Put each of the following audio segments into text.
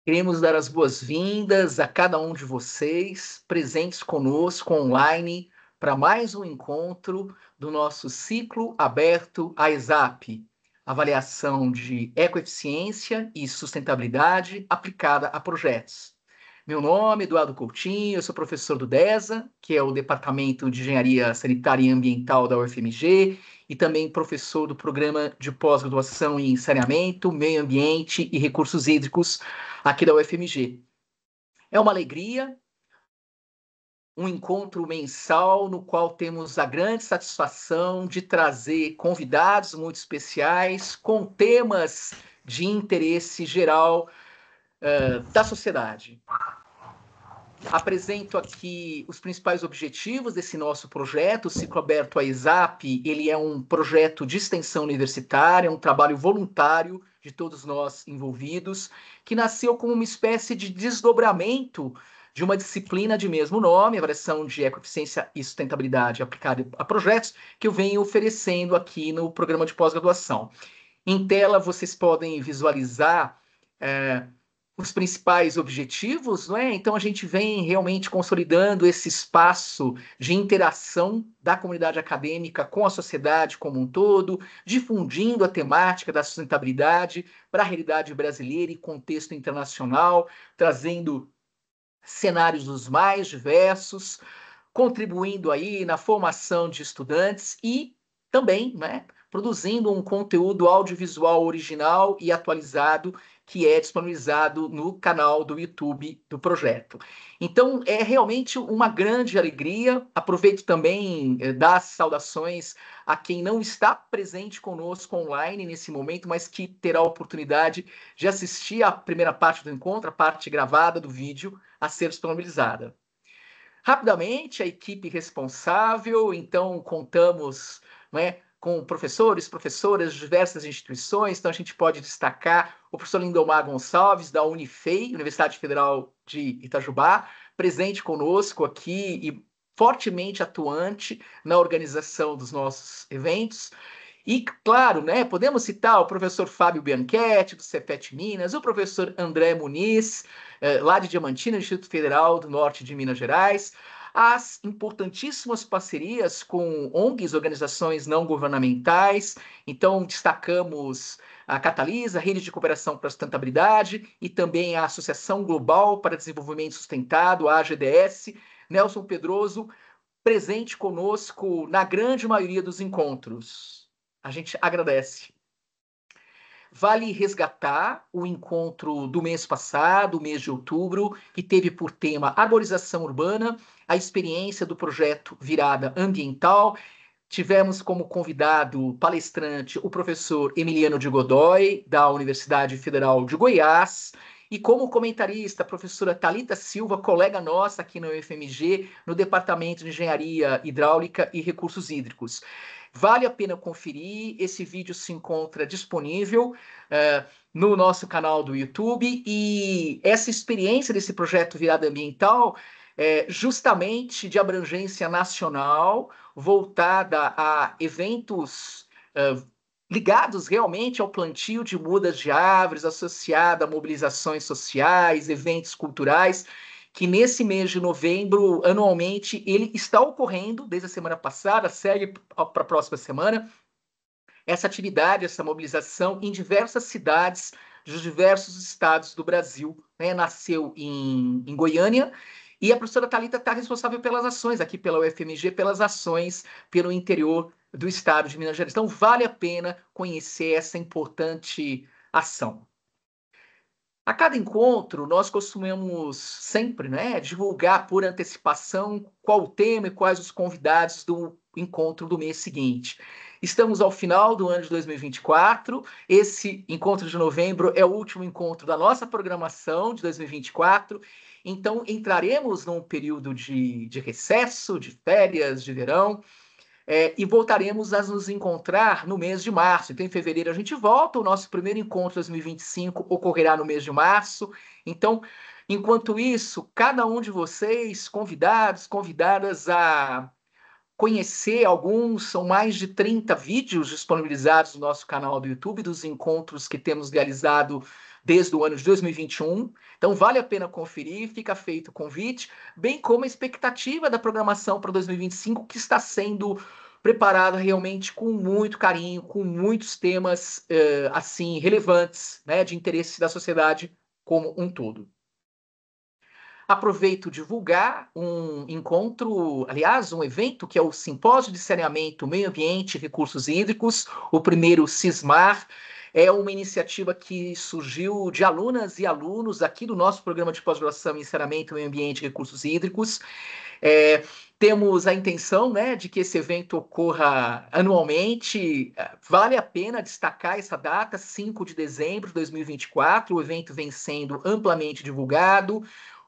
Queremos dar as boas-vindas a cada um de vocês presentes conosco online para mais um encontro do nosso ciclo aberto à ESAP, avaliação de ecoeficiência e sustentabilidade aplicada a projetos. Meu nome é Eduardo Coutinho, eu sou professor do DESA, que é o Departamento de Engenharia Sanitária e Ambiental da UFMG, e também professor do Programa de Pós-Graduação em Saneamento, Meio Ambiente e Recursos Hídricos aqui da UFMG. É uma alegria, um encontro mensal no qual temos a grande satisfação de trazer convidados muito especiais com temas de interesse geral da sociedade. Apresento aqui os principais objetivos desse nosso projeto, o Ciclo Aberto à ESAP. Ele é um projeto de extensão universitária, um trabalho voluntário de todos nós envolvidos, que nasceu como uma espécie de desdobramento de uma disciplina de mesmo nome, avaliação de ecoeficiência e sustentabilidade aplicada a projetos, que eu venho oferecendo aqui no programa de pós-graduação. Em tela, vocês podem visualizar os principais objetivos, não é? Então a gente vem realmente consolidando esse espaço de interação da comunidade acadêmica com a sociedade como um todo, difundindo a temática da sustentabilidade para a realidade brasileira e contexto internacional, trazendo cenários dos mais diversos, contribuindo aí na formação de estudantes e também, né, produzindo um conteúdo audiovisual original e atualizado que é disponibilizado no canal do YouTube do projeto. Então, é realmente uma grande alegria. Aproveito também das saudações a quem não está presente conosco online nesse momento, mas que terá a oportunidade de assistir a primeira parte do encontro, a parte gravada do vídeo a ser disponibilizada. Rapidamente, a equipe responsável, então contamos, né, com professores, professoras de diversas instituições, então a gente pode destacar o professor Lindomar Gonçalves, da Unifei, Universidade Federal de Itajubá, presente conosco aqui e fortemente atuante na organização dos nossos eventos. E, claro, né, podemos citar o professor Fábio Bianchetti, do Cefet Minas, o professor André Muniz, lá de Diamantina, Instituto Federal do Norte de Minas Gerais, as importantíssimas parcerias com ONGs, organizações não governamentais. Então, destacamos a Catalisa, a Rede de Cooperação para a Sustentabilidade, e também a Associação Global para Desenvolvimento Sustentado, a AGDS, Nelson Pedroso, presente conosco na grande maioria dos encontros. A gente agradece. Vale resgatar o encontro do mês passado, o mês de outubro, que teve por tema Arborização Urbana, a experiência do projeto Virada Ambiental. Tivemos como convidado palestrante o professor Emiliano de Godoy, da Universidade Federal de Goiás, e como comentarista, a professora Thalita Silva, colega nossa aqui na UFMG, no Departamento de Engenharia Hidráulica e Recursos Hídricos. Vale a pena conferir, esse vídeo se encontra disponível no nosso canal do YouTube, e essa experiência desse projeto Virada Ambiental é justamente de abrangência nacional, voltada a eventos ligados realmente ao plantio de mudas de árvores, associada a mobilizações sociais, eventos culturais, que nesse mês de novembro, anualmente, ele está ocorrendo desde a semana passada, segue para a próxima semana, essa atividade, essa mobilização em diversas cidades dos diversos estados do Brasil. Né? Nasceu em Goiânia, e a professora Thalita está responsável pelas ações, aqui pela UFMG, pelas ações pelo interior do estado de Minas Gerais. Então, vale a pena conhecer essa importante ação. A cada encontro, nós costumamos sempre, né, divulgar por antecipação qual o tema e quais os convidados do encontro do mês seguinte. Estamos ao final do ano de 2024. Esse encontro de novembro é o último encontro da nossa programação de 2024. Então, entraremos num período de recesso, de férias, de verão. E voltaremos a nos encontrar no mês de março. Então, em fevereiro a gente volta, o nosso primeiro encontro de 2025 ocorrerá no mês de março. Então, enquanto isso, cada um de vocês, convidados, convidadas a conhecer alguns, são mais de 30 vídeos disponibilizados no nosso canal do YouTube, dos encontros que temos realizado desde o ano de 2021. Então, vale a pena conferir, fica feito o convite, bem como a expectativa da programação para 2025, que está sendo preparada realmente com muito carinho, com muitos temas assim relevantes, né, de interesse da sociedade como um todo. Aproveito divulgar um encontro, aliás, um evento que é o Simpósio de Saneamento, Meio Ambiente e Recursos Hídricos, o primeiro CISMAR. É uma iniciativa que surgiu de alunas e alunos aqui do nosso programa de pós-graduação em Saneamento, Meio Ambiente e Recursos Hídricos. Temos a intenção, né, de que esse evento ocorra anualmente. Vale a pena destacar essa data, 5 de dezembro de 2024. O evento vem sendo amplamente divulgado.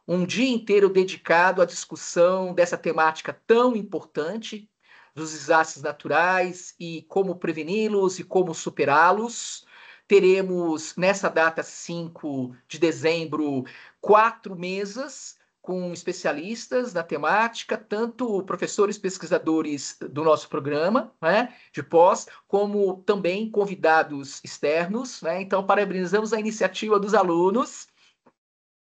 Um dia inteiro dedicado à discussão dessa temática tão importante, dos desastres naturais e como preveni-los e como superá-los. Teremos, nessa data 5 de dezembro, 4 mesas com especialistas na temática, tanto professores pesquisadores do nosso programa, né, de pós, como também convidados externos, né? Então, parabenizamos a iniciativa dos alunos.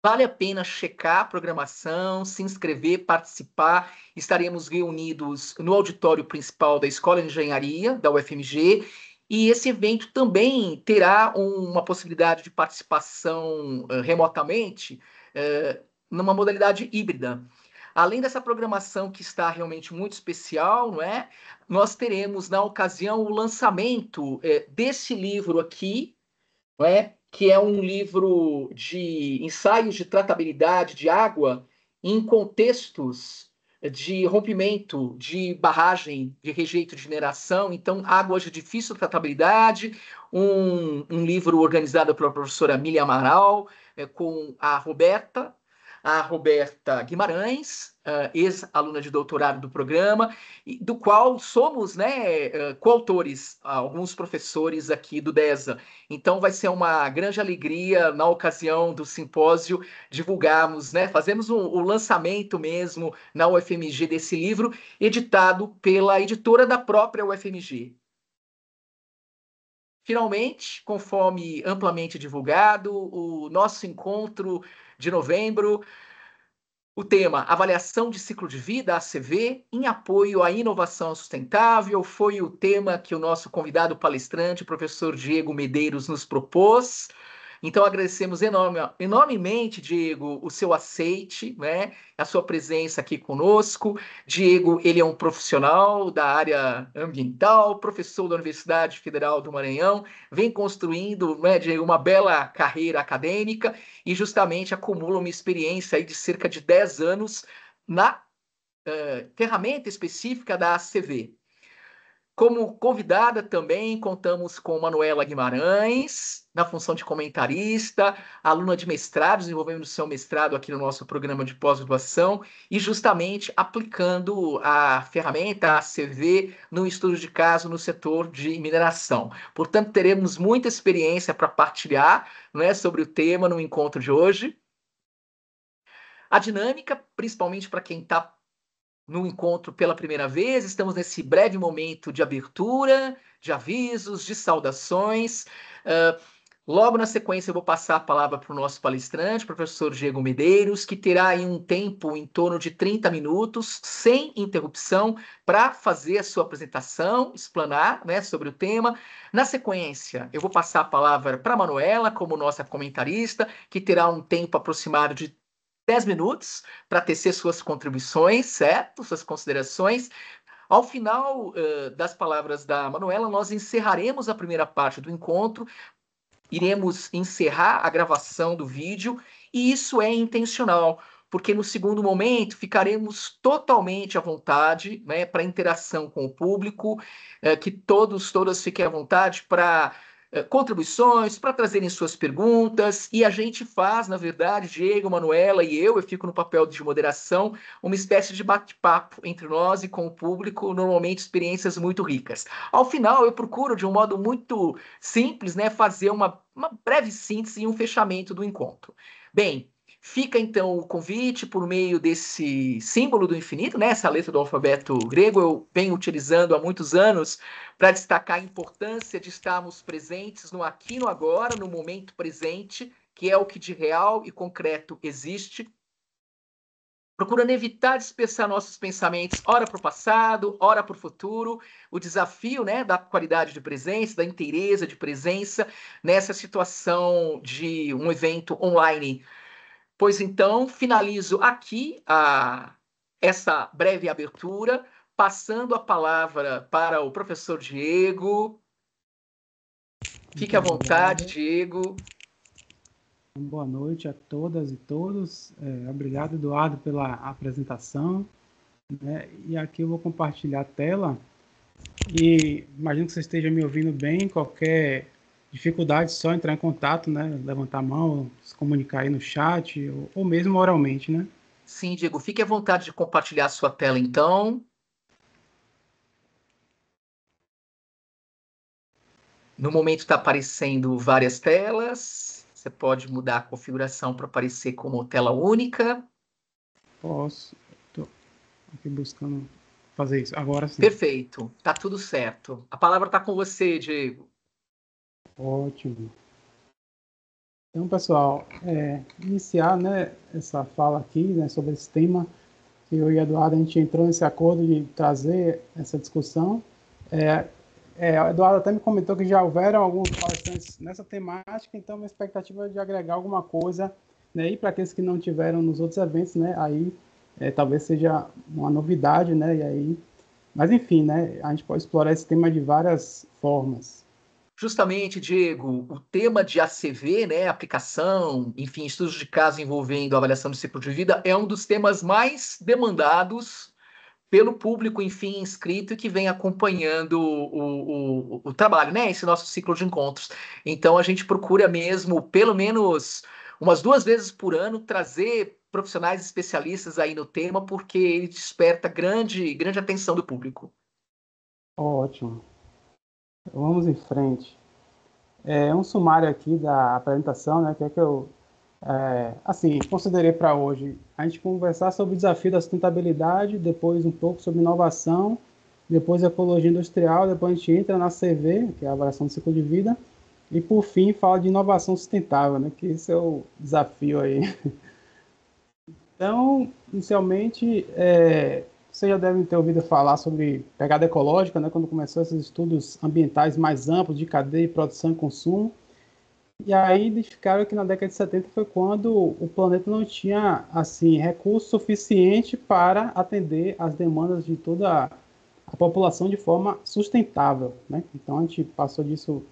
Vale a pena checar a programação, se inscrever, participar. Estaremos reunidos no auditório principal da Escola de Engenharia, da UFMG, e esse evento também terá uma possibilidade de participação remotamente, numa modalidade híbrida. Além dessa programação que está realmente muito especial, não é? Nós teremos, na ocasião, o lançamento desse livro aqui, não é? Que é um livro de ensaios de tratabilidade de água em contextos de rompimento de barragem de rejeito de mineração, então águas de difícil tratabilidade, um livro organizado pela professora Miriam Amaral, com a Roberta Guimarães, ex-aluna de doutorado do programa, do qual somos, né, coautores, alguns professores aqui do DESA. Então vai ser uma grande alegria, na ocasião do simpósio, divulgarmos, né, fazemos o lançamento mesmo na UFMG desse livro, editado pela editora da própria UFMG. Finalmente, conforme amplamente divulgado, o nosso encontro de novembro, o tema Avaliação de Ciclo de Vida, ACV, em apoio à inovação sustentável, foi o tema que o nosso convidado palestrante, o professor Diego Medeiros, nos propôs. Então, agradecemos enormemente, Diego, o seu aceite, né, a sua presença aqui conosco. Diego, ele é um profissional da área ambiental, professor da Universidade Federal do Maranhão, vem construindo, né, Diego, uma bela carreira acadêmica e justamente acumula uma experiência aí de cerca de 10 anos na ferramenta específica da ACV. Como convidada também contamos com Manuela Guimarães, na função de comentarista, aluna de mestrado, desenvolvendo seu mestrado aqui no nosso programa de pós-graduação e justamente aplicando a ferramenta ACV no estudo de caso no setor de mineração. Portanto, teremos muita experiência para partilhar, né, sobre o tema no encontro de hoje. A dinâmica, principalmente para quem está no encontro pela primeira vez, estamos nesse breve momento de abertura, de avisos, de saudações. Logo na sequência, eu vou passar a palavra para o nosso palestrante, professor Diego Medeiros, que terá aí um tempo em torno de 30 minutos, sem interrupção, para fazer a sua apresentação, explanar, né, sobre o tema. Na sequência, eu vou passar a palavra para a Manuela, como nossa comentarista, que terá um tempo aproximado de 10 minutos para tecer suas contribuições, certo? Suas considerações. Ao final das palavras da Manuela, nós encerraremos a primeira parte do encontro, iremos encerrar a gravação do vídeo, e isso é intencional, porque no segundo momento ficaremos totalmente à vontade, né, para interação com o público, que todas fiquem à vontade para contribuições, para trazerem suas perguntas, e a gente faz, na verdade, Diego, Manuela e eu fico no papel de moderação, uma espécie de bate-papo entre nós e com o público, normalmente experiências muito ricas. Ao final, eu procuro, de um modo muito simples, né, fazer uma breve síntese e um fechamento do encontro. Bem, Fica, então, o convite por meio desse símbolo do infinito, né? Essa letra do alfabeto grego eu venho utilizando há muitos anos para destacar a importância de estarmos presentes no aqui e no agora, no momento presente, que é o que de real e concreto existe, procurando evitar dispersar nossos pensamentos, ora para o passado, ora para o futuro, o desafio, né, da qualidade de presença, da inteireza de presença nessa situação de um evento online. Pois então, finalizo aqui essa breve abertura, passando a palavra para o professor Diego. Fique Muito à vontade, obrigado. Diego. Boa noite a todas e todos. Obrigado, Eduardo, pela apresentação. Né? E aqui eu vou compartilhar a tela. E imagino que você esteja me ouvindo bem. Qualquer dificuldade, só entrar em contato, né? Levantar a mão, se comunicar aí no chat, ou mesmo oralmente, né? Sim, Diego, fique à vontade de compartilhar sua tela, então. No momento está aparecendo várias telas. Você pode mudar a configuração para aparecer como tela única. Posso. Estou aqui buscando fazer isso. Agora sim. Perfeito, tá tudo certo. A palavra está com você, Diego. Ótimo. Então, pessoal, iniciar, né, essa fala aqui, né, sobre esse tema, que eu e Eduardo, a gente entrou nesse acordo de trazer essa discussão. O Eduardo até me comentou que já houveram alguns palestrantes nessa temática, então a expectativa é de agregar alguma coisa, né, e para aqueles que não tiveram nos outros eventos, né, aí talvez seja uma novidade, né, e aí, mas enfim, né, a gente pode explorar esse tema de várias formas. Justamente, Diego, o tema de ACV, né, aplicação, enfim, estudos de caso envolvendo avaliação do ciclo de vida, é um dos temas mais demandados pelo público, enfim, inscrito e que vem acompanhando o trabalho, né, esse nosso ciclo de encontros. Então, a gente procura mesmo, pelo menos umas 2 vezes por ano, trazer profissionais especialistas aí no tema, porque ele desperta grande atenção do público. Ótimo. Vamos em frente. Um sumário aqui da apresentação, né, que é que eu, assim, considerei para hoje. A gente conversar sobre o desafio da sustentabilidade, depois um pouco sobre inovação, depois ecologia industrial, depois a gente entra na CV, que é a avaliação do ciclo de vida, e por fim fala de inovação sustentável, né, que esse é o desafio aí. Então, inicialmente, vocês já devem ter ouvido falar sobre pegada ecológica, né, quando começou esses estudos ambientais mais amplos de cadeia de produção e consumo. E aí identificaram que na década de 70 foi quando o planeta não tinha assim recurso suficiente para atender às demandas de toda a população de forma sustentável, né? Então a gente passou disso,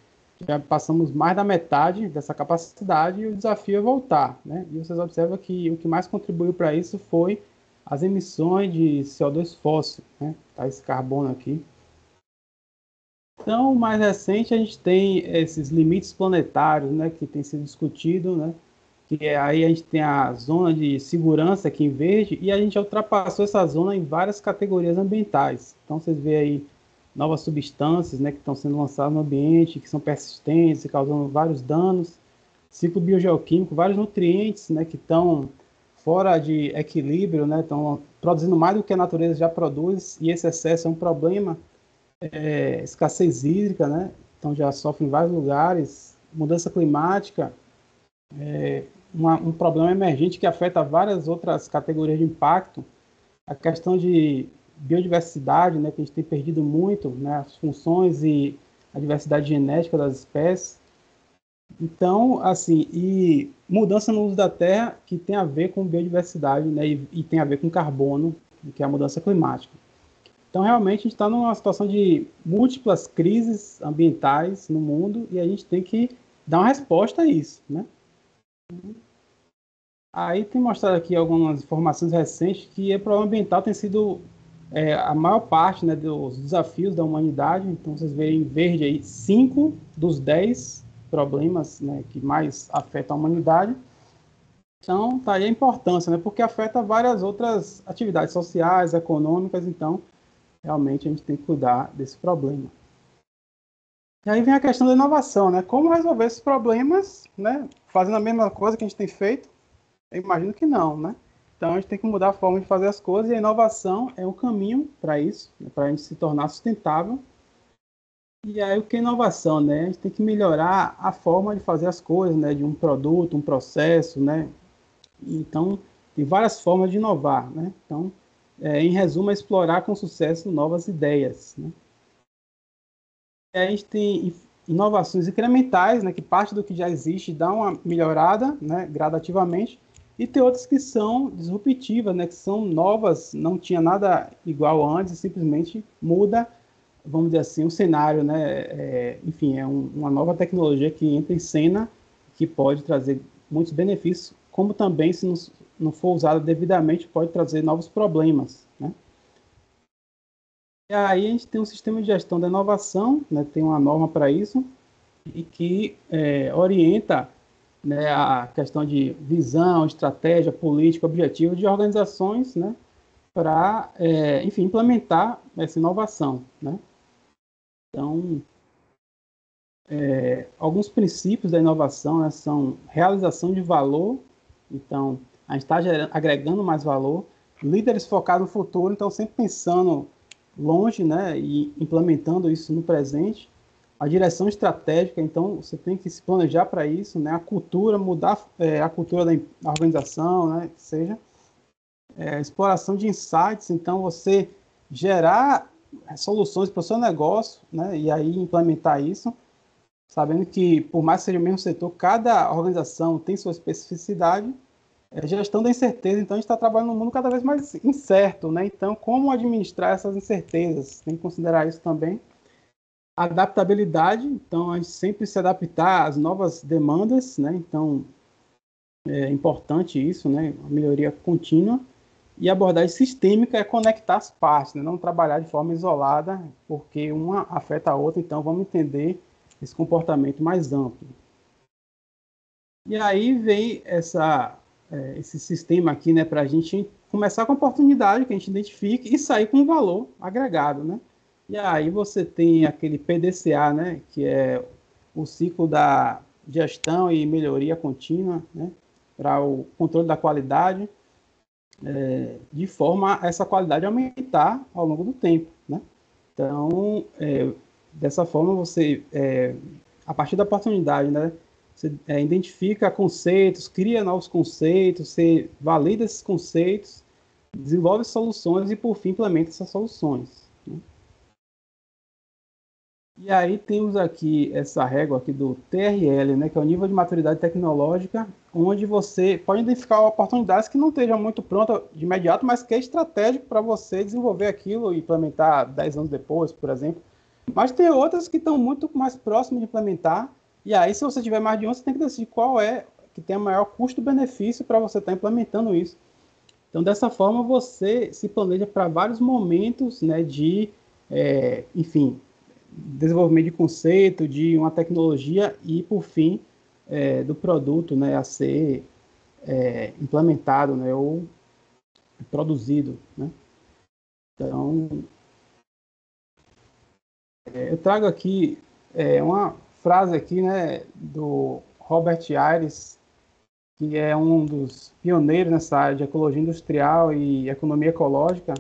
já passamos mais da metade dessa capacidade e o desafio é voltar, né? E vocês observam que o que mais contribuiu para isso foi as emissões de CO2 fóssil, né? Tá esse carbono aqui. Então, mais recente, a gente tem esses limites planetários, né, que tem sido discutido, né, aí a gente tem a zona de segurança aqui em verde e a gente já ultrapassou essa zona em várias categorias ambientais. Então, vocês veem aí novas substâncias, né, que estão sendo lançadas no ambiente, que são persistentes, causando vários danos, ciclo biogeoquímico, vários nutrientes, né, que estão fora de equilíbrio, né, estão produzindo mais do que a natureza já produz e esse excesso é um problema. Escassez hídrica, né? Então já sofre em vários lugares, mudança climática, um problema emergente que afeta várias outras categorias de impacto, a questão de biodiversidade, né, que a gente tem perdido muito, né, as funções e a diversidade genética das espécies. Então, assim, e mudança no uso da terra que tem a ver com biodiversidade, né, e tem a ver com carbono, que é a mudança climática. Então, realmente, a gente está numa situação de múltiplas crises ambientais no mundo e a gente tem que dar uma resposta a isso, né? Aí tem mostrado aqui algumas informações recentes que o problema ambiental tem sido a maior parte, né, dos desafios da humanidade. Então, vocês veem em verde aí 5 dos 10 problemas, né, que mais afetam a humanidade. Então, tá aí a importância, né, porque afeta várias outras atividades sociais, econômicas. Então, realmente a gente tem que cuidar desse problema. E aí vem a questão da inovação, né? Como resolver esses problemas, né? Fazendo a mesma coisa que a gente tem feito, Eu imagino que não, né? Então a gente tem que mudar a forma de fazer as coisas e a inovação é um caminho para isso, né? Para a gente se tornar sustentável. E aí o que é inovação, né? A gente tem que melhorar a forma de fazer as coisas, né? De um produto, um processo, né? Então tem várias formas de inovar, né? Então, em resumo, é explorar com sucesso novas ideias, né? E aí a gente tem inovações incrementais, né? Que parte do que já existe dá uma melhorada, né? Gradativamente. E tem outras que são disruptivas, né? Que são novas, não tinha nada igual antes, simplesmente muda, vamos dizer assim, um cenário, né? Enfim, uma nova tecnologia que entra em cena, que pode trazer muitos benefícios, como também, se não for usada devidamente, pode trazer novos problemas, né? E aí a gente tem um sistema de gestão da inovação, né? Tem uma norma para isso, e que orienta, né, a questão de visão, estratégia, política, objetivo de organizações, né, para, enfim, implementar essa inovação, né? Então, alguns princípios da inovação, né, são realização de valor, então, a gente está agregando mais valor, líderes focados no futuro, então, sempre pensando longe, né, e implementando isso no presente, a direção estratégica, então, você tem que se planejar para isso, né, a cultura, mudar a cultura da organização, né, que seja, exploração de insights, então, você gerar soluções para o seu negócio, né, e aí implementar isso, sabendo que, por mais que seja o mesmo setor, cada organização tem sua especificidade. Gestão da incerteza, então a gente está trabalhando num mundo cada vez mais incerto, né? Então, como administrar essas incertezas? Tem que considerar isso também. Adaptabilidade, então a gente sempre se adaptar às novas demandas, né? Então, é importante isso, né? A melhoria contínua. E a abordagem sistêmica é conectar as partes, né? Não trabalhar de forma isolada, porque uma afeta a outra, então vamos entender esse comportamento mais amplo. E aí vem esse sistema aqui, né, para a gente começar com a oportunidade que a gente identifique e sair com um valor agregado, né? E aí você tem aquele PDCA, né, que é o ciclo da gestão e melhoria contínua, né, para o controle da qualidade, de forma a essa qualidade aumentar ao longo do tempo, né? Então, dessa forma você, a partir da oportunidade, né, você identifica conceitos, cria novos conceitos, você valida esses conceitos, desenvolve soluções e, por fim, implementa essas soluções, né? E aí temos aqui essa régua aqui do TRL, né, que é o nível de maturidade tecnológica, onde você pode identificar oportunidades que não estejam muito prontas de imediato, mas que é estratégico para você desenvolver aquilo e implementar 10 anos depois, por exemplo. Mas tem outras que estão muito mais próximas de implementar, e aí, se você tiver mais de um, você tem que decidir qual é que tem o maior custo-benefício para você estar implementando isso. Então, dessa forma, você se planeja para vários momentos, né, de, enfim, desenvolvimento de conceito, de uma tecnologia e, por fim, do produto, né, a ser implementado, né, ou produzido, né? Então, eu trago aqui uma frase aqui, né, do Robert Aires, que é um dos pioneiros nessa área de ecologia industrial e economia ecológica,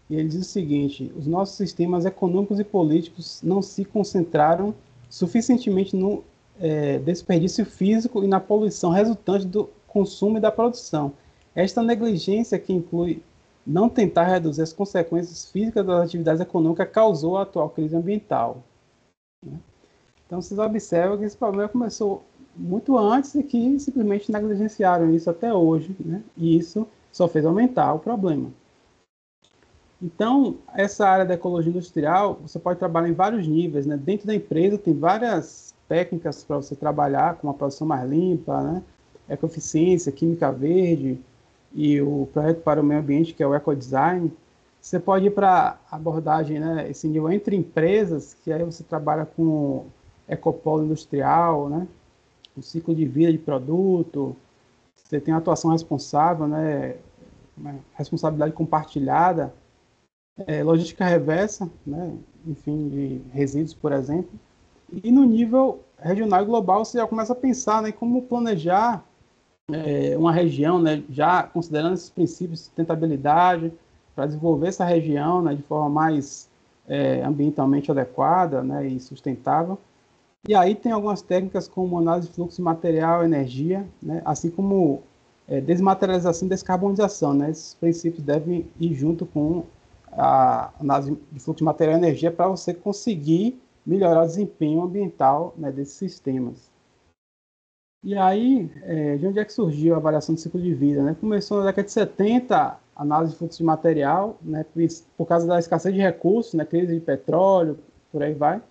e ele diz o seguinte: os nossos sistemas econômicos e políticos não se concentraram suficientemente no desperdício físico e na poluição resultante do consumo e da produção. Esta negligência, que inclui não tentar reduzir as consequências físicas das atividades econômicas, causou a atual crise ambiental. Então, vocês observam que esse problema começou muito antes e que simplesmente negligenciaram isso até hoje, né? E isso só fez aumentar o problema. Então, essa área da ecologia industrial, você pode trabalhar em vários níveis, né? Dentro da empresa tem várias técnicas para você trabalhar, com uma produção mais limpa, né? Ecoeficiência, química verde e o projeto para o meio ambiente, que é o ecodesign. Você pode ir para abordagem, né, esse nível entre empresas, que aí você trabalha com ecopolo industrial, né, o ciclo de vida de produto, você tem a atuação responsável, né, uma responsabilidade compartilhada, logística reversa, né, enfim, de resíduos, por exemplo. E no nível regional e global, você já começa a pensar, né, como planejar uma região, né, já considerando esses princípios de sustentabilidade, para desenvolver essa região, né, de forma mais ambientalmente adequada, né, e sustentável. E aí tem algumas técnicas como análise de fluxo de material, energia, né, assim como desmaterialização e descarbonização. Né, esses princípios devem ir junto com a análise de fluxo de material e energia para você conseguir melhorar o desempenho ambiental, né, desses sistemas. E aí, de onde é que surgiu a avaliação do ciclo de vida? Né? Começou na década de 70, análise de fluxo de material, né, por causa da escassez de recursos, né, crise de petróleo, por aí vai.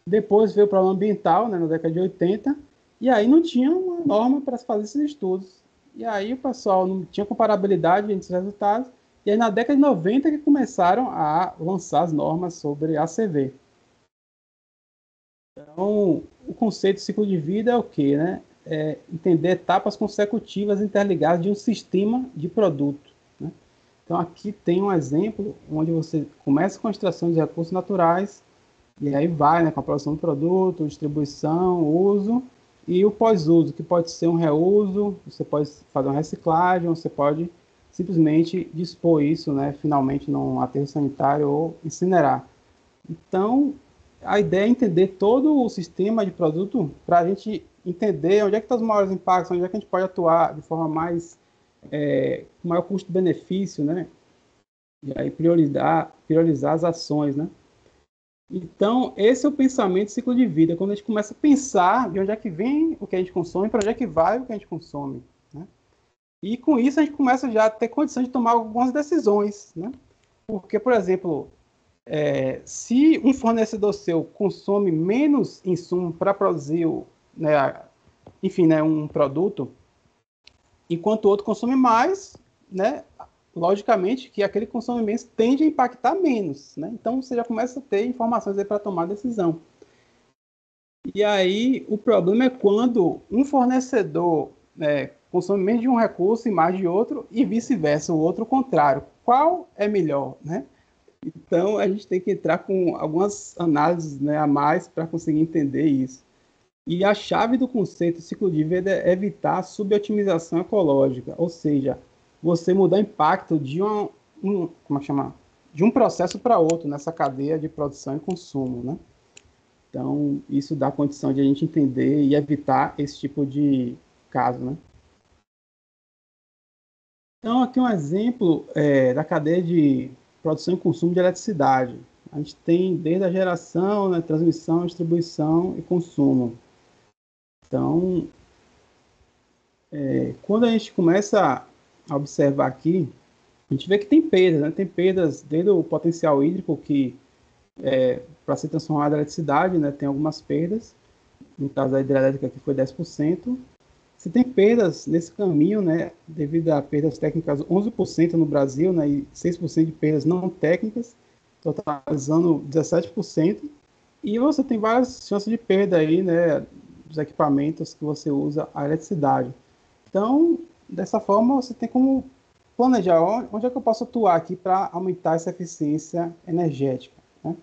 Depois veio o problema ambiental, né, na década de 80, e aí não tinha uma norma para se fazer esses estudos. E aí o pessoal não tinha comparabilidade entre os resultados, e aí na década de 90 que começaram a lançar as normas sobre ACV. Então, o conceito de ciclo de vida é o quê, né? Entender etapas consecutivas interligadas de um sistema de produto. Né? Então, aqui tem um exemplo onde você começa com a extração de recursos naturais, e aí vai, né, com a produção do produto, distribuição, uso, e o pós-uso, que pode ser um reuso, você pode fazer uma reciclagem, você pode simplesmente dispor isso, né, finalmente num aterro sanitário ou incinerar. Então, a ideia é entender todo o sistema de produto para a gente entender onde é que estão os maiores impactos, onde é que a gente pode atuar de forma mais com maior custo-benefício, né? E aí priorizar as ações, né? Então, esse é o pensamento ciclo de vida, quando a gente começa a pensar de onde é que vem o que a gente consome, para onde é que vai o que a gente consome, né? E com isso a gente começa já a ter condição de tomar algumas decisões, né? Porque, por exemplo, se um fornecedor seu consome menos insumo para produzir, né, enfim, né, um produto, enquanto o outro consome mais, né, logicamente que aquele que consome menos tende a impactar menos. Né? Então você já começa a ter informações para tomar decisão. E aí o problema é quando um fornecedor consome menos de um recurso e mais de outro, e vice-versa, o outro contrário. Qual é melhor? Né? Então, a gente tem que entrar com algumas análises, né, a mais para conseguir entender isso. E a chave do conceito ciclo de vida é evitar a subotimização ecológica, ou seja, você mudar o impacto de de um processo para outro nessa cadeia de produção e consumo. Né? Então, isso dá condição de a gente entender e evitar esse tipo de caso. Né? Então, aqui um exemplo da cadeia de produção e consumo de eletricidade. A gente tem desde a geração, né, transmissão, distribuição e consumo. Então, quando a gente começa a observar aqui, a gente vê que tem perdas, né? Tem perdas desde o potencial hídrico, que para ser transformada em eletricidade, né, tem algumas perdas. No caso da hidrelétrica, que foi 10%. Você tem perdas nesse caminho, né, devido a perdas técnicas, 11% no Brasil, né, e 6% de perdas não técnicas, totalizando 17%. E você tem várias chances de perda aí, né, dos equipamentos que você usa a eletricidade. Então, dessa forma, você tem como planejar onde é que eu posso atuar aqui para aumentar essa eficiência energética. Né?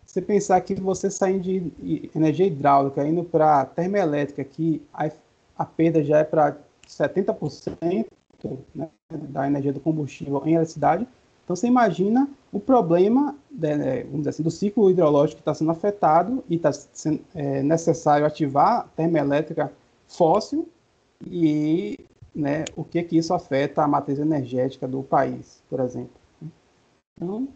Você pensar que você saindo de energia hidráulica, indo para termoelétrica, que a perda já é para 70%, né, da energia do combustível em eletricidade. Então, você imagina o problema, vamos dizer assim, do ciclo hidrológico que está sendo afetado e está sendo necessário ativar a termoelétrica fóssil e, né, o que isso afeta a matriz energética do país, por exemplo. Então,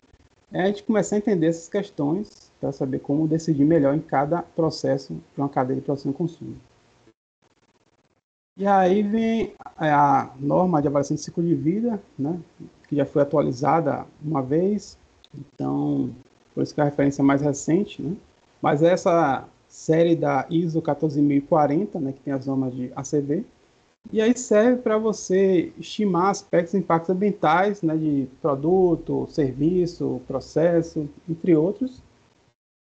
a gente começar a entender essas questões para saber como decidir melhor em cada processo de uma cadeia de produção e consumo. E aí vem a norma de avaliação de ciclo de vida, né, que já foi atualizada uma vez, então, por isso que é a referência mais recente, né, mas essa série da ISO 14040, né, que tem as normas de ACV, e aí serve para você estimar aspectos de impactos ambientais, né, de produto, serviço, processo, entre outros.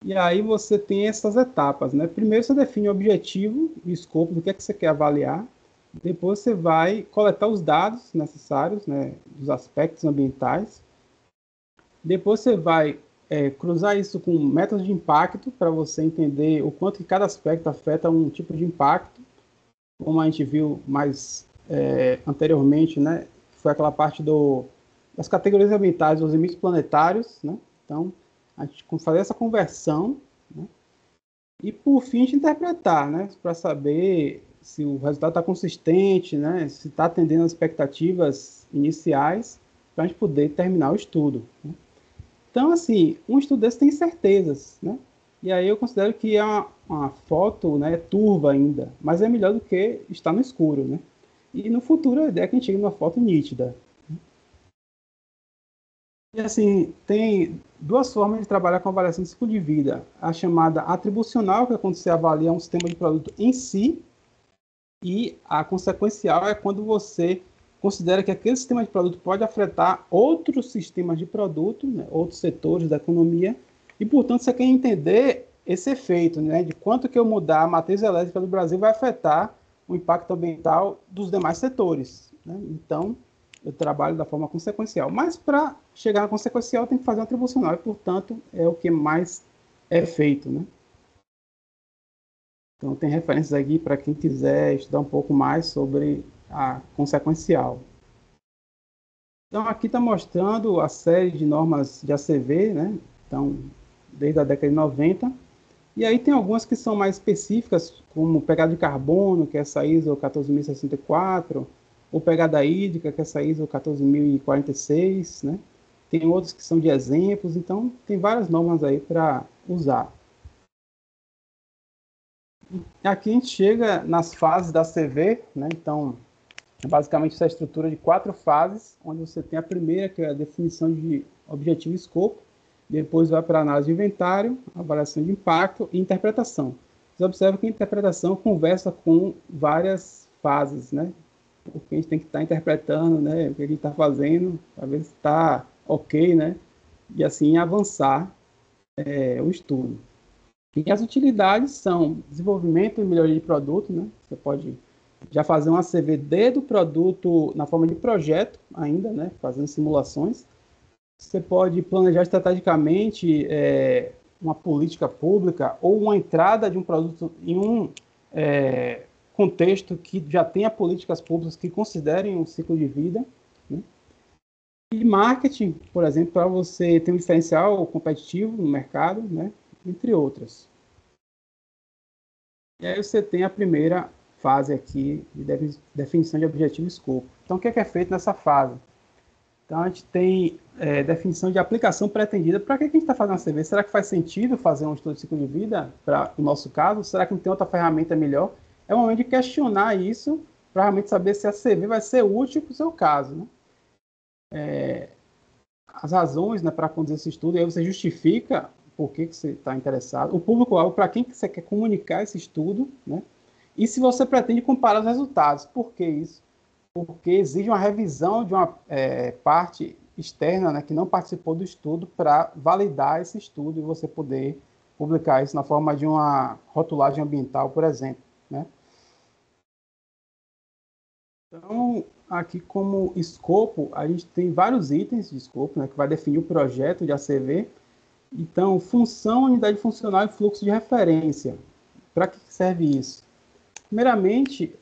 E aí você tem essas etapas, né? Primeiro você define o objetivo e o escopo do que é que você quer avaliar. Depois você vai coletar os dados necessários, né, dos aspectos ambientais. Depois você vai cruzar isso com métodos de impacto para você entender o quanto que cada aspecto afeta um tipo de impacto, como a gente viu mais anteriormente, né? Foi aquela parte das categorias ambientais, dos limites planetários, né? Então, a gente fazer essa conversão, né? E, por fim, a gente interpretar, né? Para saber se o resultado está consistente, né? Se está atendendo às expectativas iniciais, para a gente poder terminar o estudo, né? Então, assim, um estudo desse tem certezas, né? E aí eu considero que é uma foto, né, turva ainda, mas é melhor do que estar no escuro, né? E no futuro a ideia é que a gente chegue numa foto nítida. E assim, tem duas formas de trabalhar com avaliação de ciclo de vida. A chamada atribucional, que é quando você avalia um sistema de produto em si, e a consequencial é quando você considera que aquele sistema de produto pode afetar outros sistemas de produto, né, outros setores da economia, e, portanto, você quer entender esse efeito, né, de quanto que eu mudar a matriz elétrica do Brasil vai afetar o impacto ambiental dos demais setores, né? Então, eu trabalho da forma consequencial. Mas, para chegar na consequencial, tem que fazer uma atribucional, e, portanto, é o que mais é feito, né? Então, tem referências aqui para quem quiser estudar um pouco mais sobre a consequencial. Então, aqui está mostrando a série de normas de ACV, né? Então, desde a década de 90. E aí tem algumas que são mais específicas, como pegada de carbono, que é essa ISO 14064, ou pegada hídrica, que é essa ISO 14046, né? Tem outros que são de exemplos, então tem várias normas aí para usar. Aqui a gente chega nas fases da CV, né? Então, basicamente essa estrutura de 4 fases, onde você tem a primeira, que é a definição de objetivo e escopo, depois vai para a análise de inventário, avaliação de impacto e interpretação. Você observa que a interpretação conversa com várias fases, né? Porque a gente tem que estar interpretando, né, o que a gente está fazendo, para ver se está ok, né? E assim avançar o estudo. E as utilidades são desenvolvimento e melhoria de produto, né? Você pode já fazer uma CVD do produto na forma de projeto ainda, né? Fazendo simulações. Você pode planejar estrategicamente uma política pública ou uma entrada de um produto em um contexto que já tenha políticas públicas que considerem um ciclo de vida, né? E marketing, por exemplo, para você ter um diferencial competitivo no mercado, né? Entre outras. E aí você tem a primeira fase aqui de definição de objetivo e escopo. Então, o que é feito nessa fase? Então, a gente tem definição de aplicação pretendida. Para que a gente está fazendo a CV? Será que faz sentido fazer um estudo de ciclo de vida para o nosso caso? Será que não tem outra ferramenta melhor? É o momento de questionar isso para realmente saber se a CV vai ser útil para o seu caso, né? As razões, né, para conduzir esse estudo, e aí você justifica por que você está interessado, o público-alvo, para quem que você quer comunicar esse estudo, né? E se você pretende comparar os resultados. Por que isso? Porque exige uma revisão de uma parte externa, né, que não participou do estudo para validar esse estudo e você poder publicar isso na forma de uma rotulagem ambiental, por exemplo, né? Então, aqui como escopo, a gente tem vários itens de escopo, né, que vai definir o projeto de ACV. Então, função, unidade funcional e fluxo de referência. Para que serve isso? Primeiramente,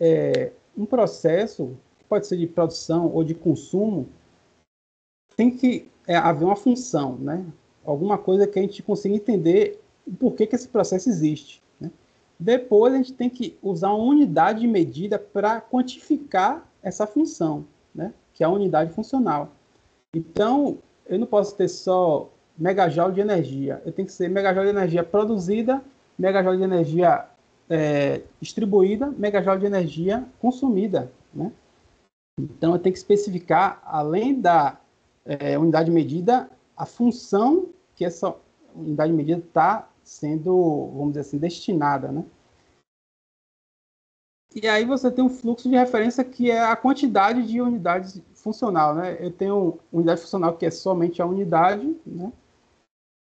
um processo, que pode ser de produção ou de consumo, tem que haver uma função, né? Alguma coisa que a gente consiga entender o porquê que esse processo existe, né? Depois, a gente tem que usar uma unidade de medida para quantificar essa função, né? Que é a unidade funcional. Então, eu não posso ter só megajoule de energia. Eu tenho que ser megajoule de energia produzida, megajoule de energia distribuída, megajoule de energia consumida, né? Então, eu tenho que especificar, além da unidade de medida, a função que essa unidade de medida está sendo, vamos dizer assim, destinada, né? E aí você tem um fluxo de referência que é a quantidade de unidades funcional, né? Eu tenho unidade funcional que é somente a unidade, né?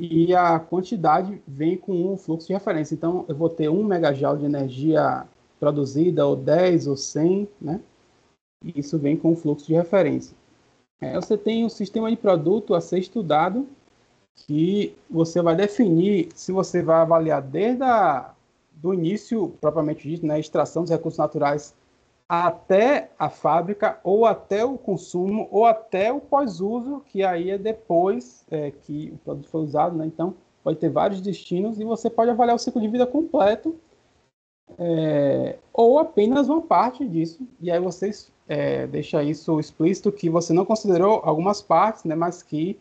E a quantidade vem com um fluxo de referência. Então, eu vou ter 1 megajoule de energia produzida, ou 10, ou 100, né? E isso vem com o fluxo de referência. Você tem um sistema de produto a ser estudado, que você vai definir se você vai avaliar desde do início, propriamente dito, né, extração dos recursos naturais até a fábrica, ou até o consumo, ou até o pós-uso, que aí é depois que o produto foi usado, né? Então, pode ter vários destinos e você pode avaliar o ciclo de vida completo, ou apenas uma parte disso, e aí você deixa isso explícito que você não considerou algumas partes, né? Mas que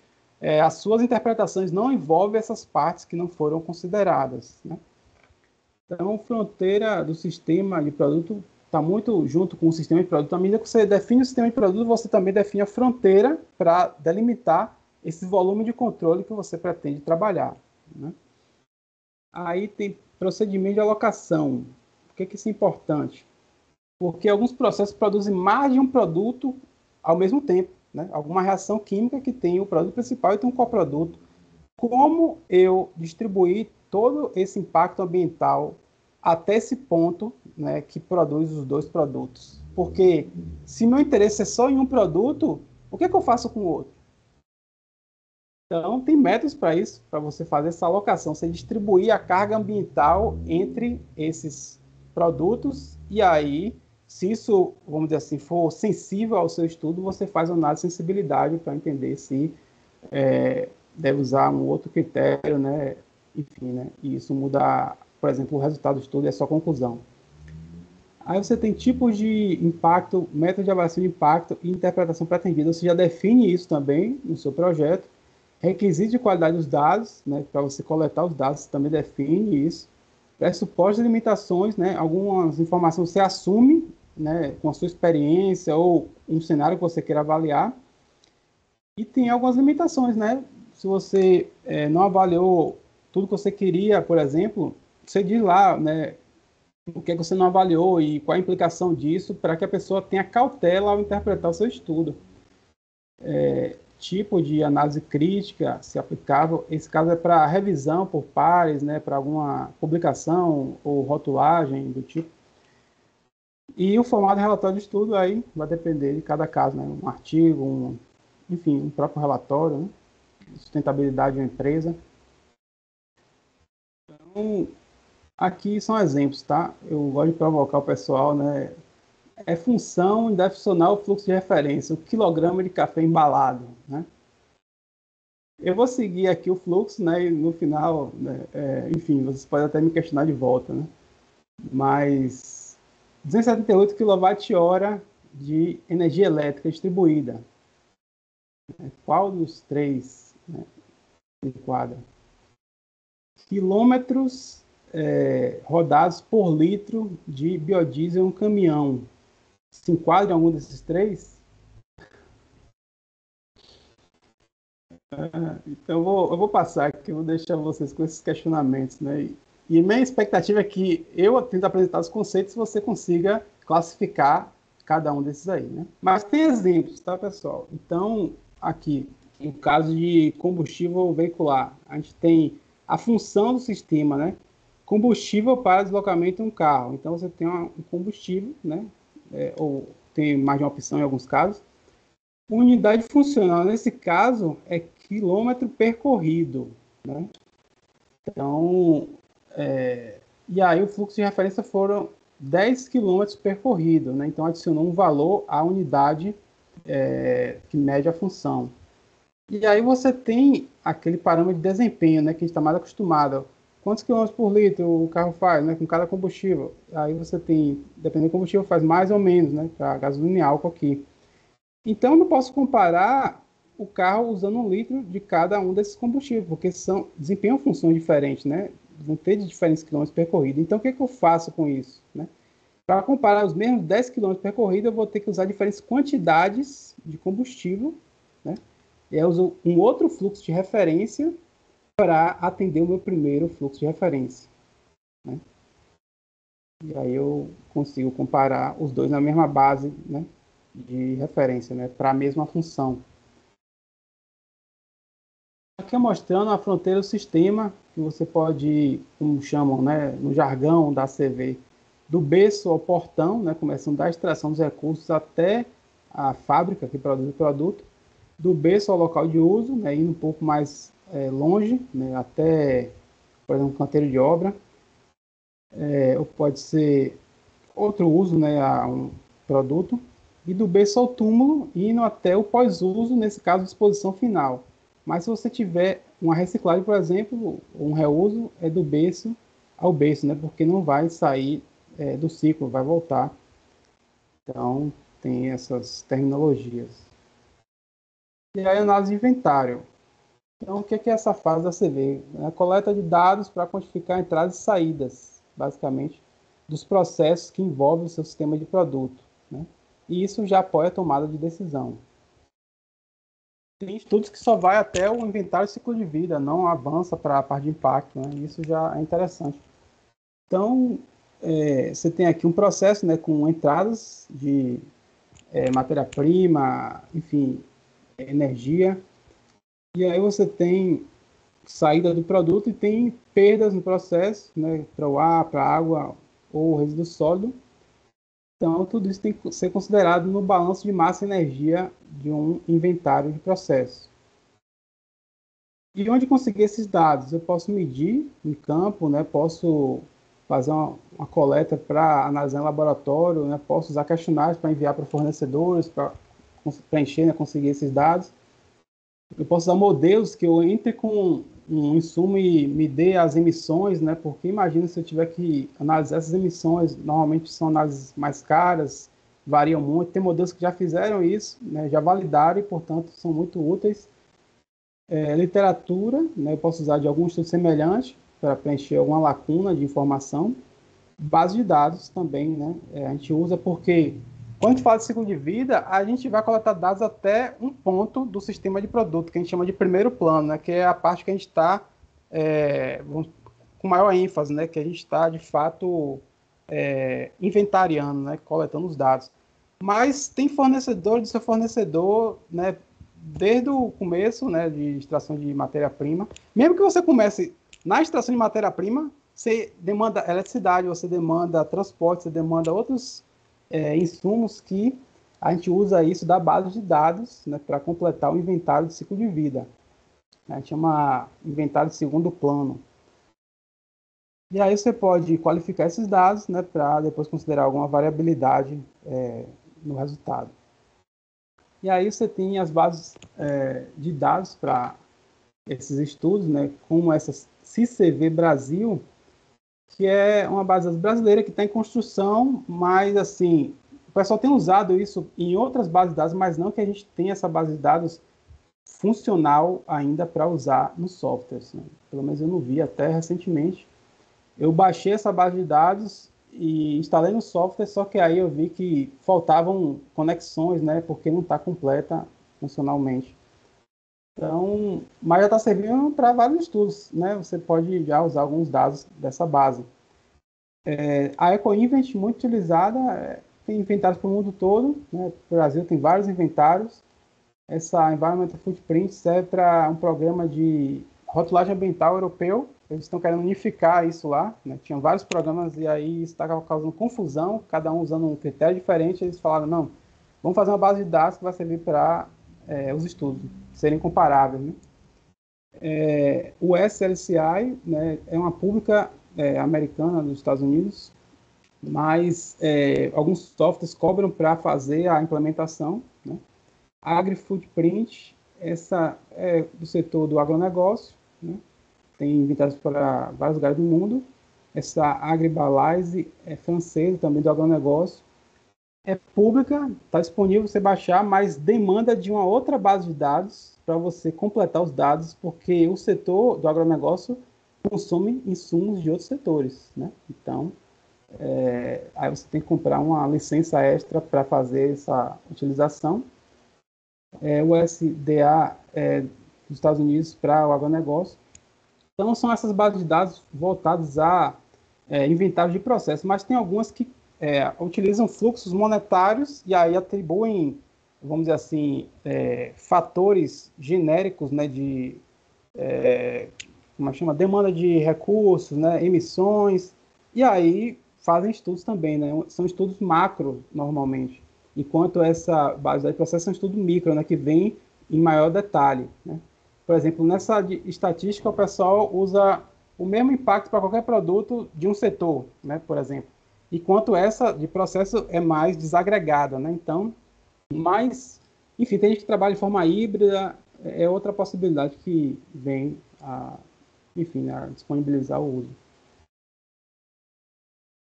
as suas interpretações não envolvem essas partes que não foram consideradas, né? Então, fronteira do sistema de produto está muito junto com o sistema de produto. À medida que você define o sistema de produto, você também define a fronteira para delimitar esse volume de controle que você pretende trabalhar, né? Aí tem procedimento de alocação. Por que isso é importante? Porque alguns processos produzem mais de um produto ao mesmo tempo, né? Alguma reação química que tem o produto principal e tem um coproduto. Como eu distribuir todo esse impacto ambiental até esse ponto, né, que produz os dois produtos? Porque se meu interesse é só em um produto, o que eu faço com o outro? Então, tem métodos para isso, para você fazer essa alocação, você distribuir a carga ambiental entre esses produtos, e aí, se isso, vamos dizer assim, for sensível ao seu estudo, você faz uma análise de sensibilidade para entender se deve usar um outro critério, né? Enfim, né? E isso muda, por exemplo, o resultado do estudo é só conclusão. Aí você tem tipos de impacto, método de avaliação de impacto e interpretação pretendida. Você já define isso também no seu projeto. Requisito de qualidade dos dados, né? Para você coletar os dados, você também define isso. Pressupostos e limitações, né? Algumas informações você assume, né? Com a sua experiência ou um cenário que você queira avaliar. E tem algumas limitações, né? Se você não avaliou tudo que você queria, por exemplo, você diz lá, né, o que você não avaliou e qual a implicação disso para que a pessoa tenha cautela ao interpretar o seu estudo. Tipo de análise crítica, se aplicável, esse caso é para revisão por pares, né, para alguma publicação ou rotulagem do tipo. E o formato de relatório de estudo aí vai depender de cada caso, né? Um artigo, enfim, um próprio relatório, né? Sustentabilidade de uma empresa. Então, aqui são exemplos, tá? Eu gosto de provocar o pessoal, né? É função indefincional fluxo de referência, o quilograma de café embalado, né? Eu vou seguir aqui o fluxo, né? E no final, né, enfim, vocês podem até me questionar de volta, né? Mas 278 kWh de energia elétrica distribuída. Qual dos três, né, se enquadra? Quilômetros rodados por litro de biodiesel em um caminhão. Se enquadra em algum desses três? Então eu vou passar aqui, eu vou deixar vocês com esses questionamentos, né? E minha expectativa é que eu tento apresentar os conceitos e você consiga classificar cada um desses aí, né? Mas tem exemplos, tá, pessoal? Então, aqui, no caso de combustível veicular, a gente tem a função do sistema, né? Combustível para deslocamento de um carro. Então, você tem um combustível, né? Ou tem mais de uma opção em alguns casos. Unidade funcional, nesse caso, é quilômetro percorrido, né? Então, e aí o fluxo de referência foram 10 quilômetros percorridos, né? Então, adicionou um valor à unidade que mede a função. E aí você tem aquele parâmetro de desempenho, né? Que a gente está mais acostumado. Quantos quilômetros por litro o carro faz, né? Com cada combustível. Aí você tem, dependendo do combustível, faz mais ou menos, né? Para gasolina e álcool aqui. Então, eu não posso comparar o carro usando 1 litro de cada um desses combustíveis, porque desempenham funções diferentes, né? Vão ter de diferentes quilômetros percorridos. Então, o que eu faço com isso, né? Para comparar os mesmos 10 quilômetros percorridos, eu vou ter que usar diferentes quantidades de combustível, né? E eu uso um outro fluxo de referência para atender o meu primeiro fluxo de referência, né? E aí eu consigo comparar os dois na mesma base, né, de referência, né, para a mesma função. Aqui é mostrando a fronteira do sistema, que você pode, como chamam, né, no jargão da CV, do berço ao portão, né, começando da extração dos recursos até a fábrica que produz o produto, do berço ao local de uso, né, indo um pouco mais longe, né, até, por exemplo, canteiro de obra, ou pode ser outro uso, né, produto, e do berço ao túmulo, indo até o pós-uso, nesse caso, disposição final. Mas se você tiver uma reciclagem, por exemplo, um reuso, é do berço ao berço, né? Porque não vai sair do ciclo, vai voltar. Então, tem essas terminologias. E aí, análise de inventário. Então, o que é essa fase da CV? É a coleta de dados para quantificar entradas e saídas, basicamente, dos processos que envolvem o seu sistema de produto, né? E isso já apoia a tomada de decisão. Tem estudos que só vai até o inventário e ciclo de vida, não avança para a parte de impacto, né? Isso já é interessante. Então, você tem aqui um processo, né, com entradas de matéria-prima, enfim, energia, e aí você tem saída do produto e tem perdas no processo, né, para o ar, para a água ou resíduo sólido. Então, tudo isso tem que ser considerado no balanço de massa e energia de um inventário de processo. E onde conseguir esses dados? Eu posso medir em campo, né? Posso fazer uma coleta para analisar em laboratório, né? Posso usar questionários para enviar para fornecedores, para preencher, né? Conseguir esses dados. Eu posso usar modelos que eu entre com um insumo e me dê as emissões, né? Porque imagina se eu tiver que analisar essas emissões, normalmente são análises mais caras, variam muito. Tem modelos que já fizeram isso, né? Já validaram e, portanto, são muito úteis. Literatura, né? Eu posso usar de algum estudo semelhante para preencher alguma lacuna de informação. Base de dados também, né? A gente usa porque quando a gente fala de ciclo de vida, a gente vai coletar dados até um ponto do sistema de produto, que a gente chama de primeiro plano, né? Que é a parte que a gente está com maior ênfase, né? Que a gente está, de fato, inventariando, né? Coletando os dados. Mas tem fornecedor do seu fornecedor, né? Desde o começo, né? De extração de matéria-prima. Mesmo que você comece na extração de matéria-prima, você demanda eletricidade, você demanda transporte, você demanda outros insumos que a gente usa isso da base de dados, né, para completar o inventário de ciclo de vida. A gente chama inventário de segundo plano. E aí você pode qualificar esses dados, né, para depois considerar alguma variabilidade no resultado. E aí você tem as bases de dados para esses estudos, né, como essa CICV Brasil, que é uma base brasileira que está em construção, mas assim, o pessoal tem usado isso em outras bases de dados, mas não que a gente tenha essa base de dados funcional ainda para usar nos softwares, né? Pelo menos eu não vi até recentemente. Eu baixei essa base de dados e instalei no software, só que aí eu vi que faltavam conexões, né? Porque não está completa funcionalmente. Então, mas já está servindo para vários estudos, né? Você pode já usar alguns dados dessa base. A EcoInvent, muito utilizada, tem inventários para o mundo todo, né? O Brasil tem vários inventários. Essa Environmental Footprint serve para um programa de rotulagem ambiental europeu. Eles estão querendo unificar isso lá, né? Tinham vários programas e aí isso estava causando confusão, cada um usando um critério diferente. Eles falaram, não, vamos fazer uma base de dados que vai servir para os estudos serem comparáveis, né? O SLCI, né, é uma pública americana dos Estados Unidos, mas alguns softwares cobram para fazer a implementação, né? A AgriFootprint, essa é do setor do agronegócio, né? Tem inventários para vários lugares do mundo. Essa AgriBalaise é francesa, também do agronegócio. É pública, está disponível você baixar, mas demanda de uma outra base de dados para você completar os dados, porque o setor do agronegócio consome insumos de outros setores, né? Então, aí você tem que comprar uma licença extra para fazer essa utilização. O SDA dos Estados Unidos para o agronegócio. Então, são essas bases de dados voltadas a inventário de processos, mas tem algumas que utilizam fluxos monetários e aí atribuem, vamos dizer assim, fatores genéricos, né, de como chama, demanda de recursos, né, emissões, e aí fazem estudos também, né, são estudos macro normalmente, enquanto essa base de processos é um estudo micro, né, que vem em maior detalhe, né. Por exemplo, nessa estatística o pessoal usa o mesmo impacto para qualquer produto de um setor, né, por exemplo. enquanto essa de processo é mais desagregada, né? Então, mas, enfim, tem gente que trabalha de forma híbrida, é outra possibilidade que vem a, enfim, a disponibilizar o uso.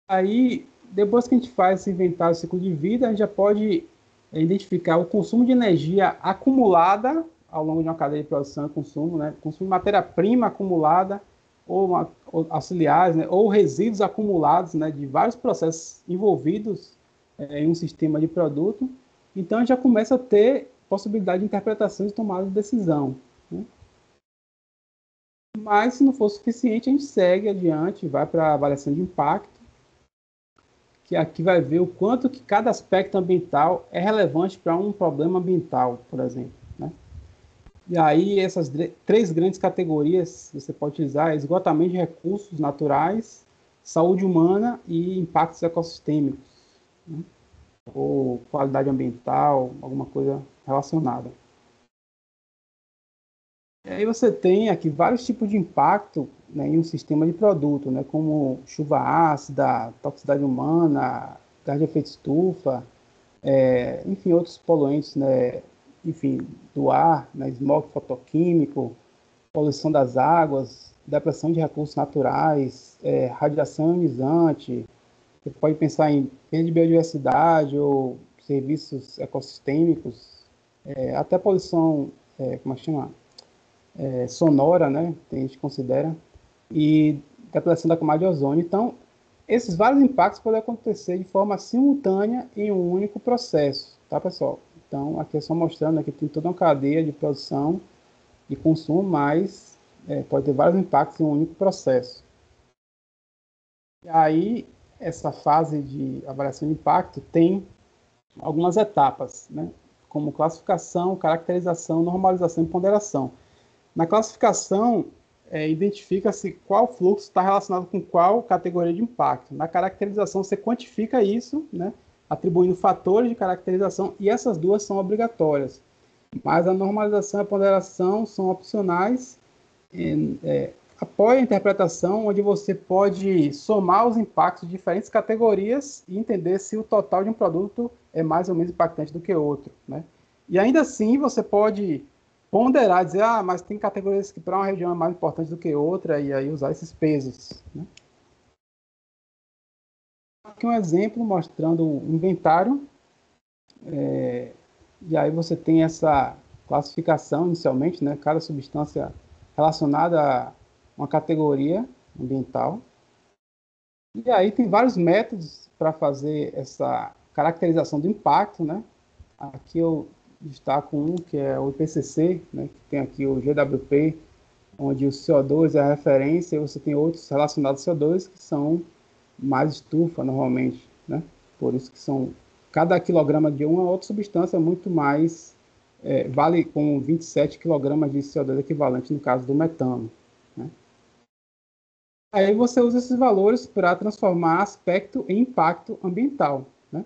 Aí, depois que a gente faz esse inventário do ciclo de vida, a gente já pode identificar o consumo de energia acumulada ao longo de uma cadeia de produção e consumo, né? Consumo de matéria-prima acumulada ou auxiliares, né? Ou resíduos acumulados, né? De vários processos envolvidos em um sistema de produto. Então, a gente já começa a ter possibilidade de interpretação e tomada de decisão, né? Mas, se não for suficiente, a gente segue adiante, vai para a avaliação de impacto, que aqui vai ver o quanto que cada aspecto ambiental é relevante para um problema ambiental, por exemplo, né? E aí essas três grandes categorias você pode utilizar: esgotamento de recursos naturais, saúde humana e impactos ecossistêmicos, né? Ou qualidade ambiental, alguma coisa relacionada. E aí você tem aqui vários tipos de impacto, né, em um sistema de produto, né, como chuva ácida, toxicidade humana, gás de efeito estufa, enfim, outros poluentes, né, enfim, do ar, né, smog fotoquímico, poluição das águas, depressão de recursos naturais, radiação ionizante. Você pode pensar em perda de biodiversidade ou serviços ecossistêmicos, até poluição, como é que chama? Sonora, né? Tem gente que considera, e depressão da camada de ozônio. Então, esses vários impactos podem acontecer de forma simultânea em um único processo, tá, pessoal? Então, aqui é só mostrando que tem toda uma cadeia de produção e consumo, mas pode ter vários impactos em um único processo. E aí, essa fase de avaliação de impacto tem algumas etapas, né? Como classificação, caracterização, normalização e ponderação. Na classificação, identifica-se qual fluxo está relacionado com qual categoria de impacto. Na caracterização, você quantifica isso, né, atribuindo fatores de caracterização, e essas duas são obrigatórias. Mas a normalização e a ponderação são opcionais. Apoia a interpretação, onde você pode somar os impactos de diferentes categorias e entender se o total de um produto é mais ou menos impactante do que outro, né? E ainda assim, você pode ponderar, dizer, mas tem categorias que para uma região é mais importante do que outra, e aí usar esses pesos, né? Aqui um exemplo mostrando o inventário, e aí você tem essa classificação inicialmente, né? Cada substância relacionada a uma categoria ambiental. E aí tem vários métodos para fazer essa caracterização do impacto, né? Aqui eu destaco um que é o IPCC, né? Que tem aqui o GWP, onde o CO2 é a referência, e você tem outros relacionados ao CO2 que são mais estufa normalmente, né? Por isso que são cada quilograma de uma outra substância é muito mais, vale com 27 kg de CO2 equivalente no caso do metano, né? Aí você usa esses valores para transformar aspecto em impacto ambiental, né?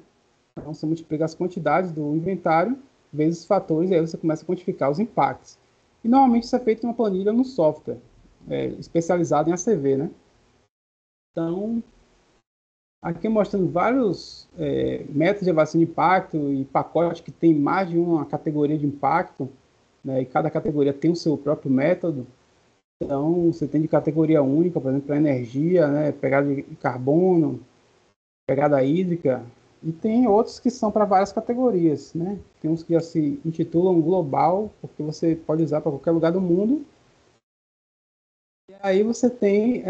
Então você multiplica as quantidades do inventário vezes os fatores, e aí você começa a quantificar os impactos. E normalmente isso é feito em uma planilha no software, especializado em ACV, né? Então, aqui mostrando vários métodos de avaliação de impacto e pacote que tem mais de uma categoria de impacto, né? E cada categoria tem o seu próprio método. Então, você tem de categoria única, por exemplo, para energia, né? Pegada de carbono, pegada hídrica, e tem outros que são para várias categorias, né? Tem uns que já se intitulam global, porque você pode usar para qualquer lugar do mundo. E aí você tem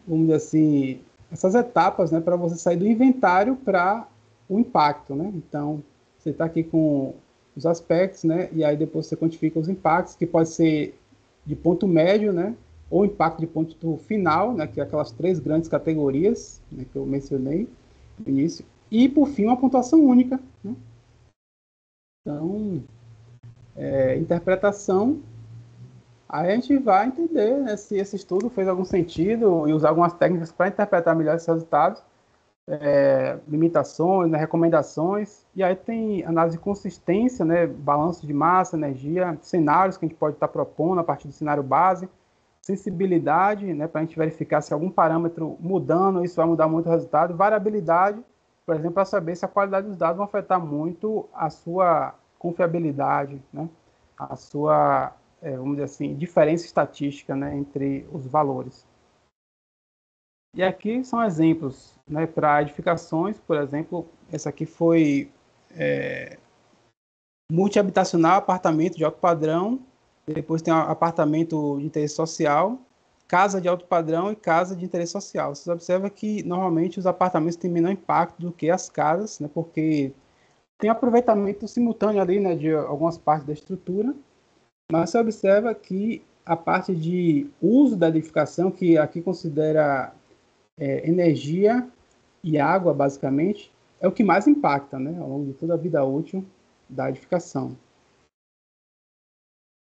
vamos dizer assim, essas etapas, né, para você sair do inventário para o impacto, né? Então, você está aqui com os aspectos, né? E aí depois você quantifica os impactos, que pode ser de ponto médio, né? Ou impacto de ponto final, né? Que é aquelas três grandes categorias, né, que eu mencionei no início. E, por fim, uma pontuação única, né? Então, interpretação, aí a gente vai entender, né, se esse estudo fez algum sentido e usar algumas técnicas para interpretar melhor esses resultados, limitações, né, recomendações, e aí tem análise de consistência, né, balanço de massa, energia, cenários que a gente pode estar propondo a partir do cenário base, sensibilidade, né, para a gente verificar se algum parâmetro mudando, isso vai mudar muito o resultado. Variabilidade, por exemplo, para saber se a qualidade dos dados vai afetar muito a sua confiabilidade, né, a sua, vamos dizer assim, diferença estatística, né, entre os valores. E aqui são exemplos, né, para edificações, por exemplo, essa aqui foi multihabitacional, apartamento de alto padrão, depois tem apartamento de interesse social, casa de alto padrão e casa de interesse social. Você observa que normalmente os apartamentos têm menor impacto do que as casas, né, porque tem aproveitamento simultâneo ali, né, de algumas partes da estrutura, mas você observa que a parte de uso da edificação, que aqui considera energia e água, basicamente, é o que mais impacta, né, ao longo de toda a vida útil da edificação.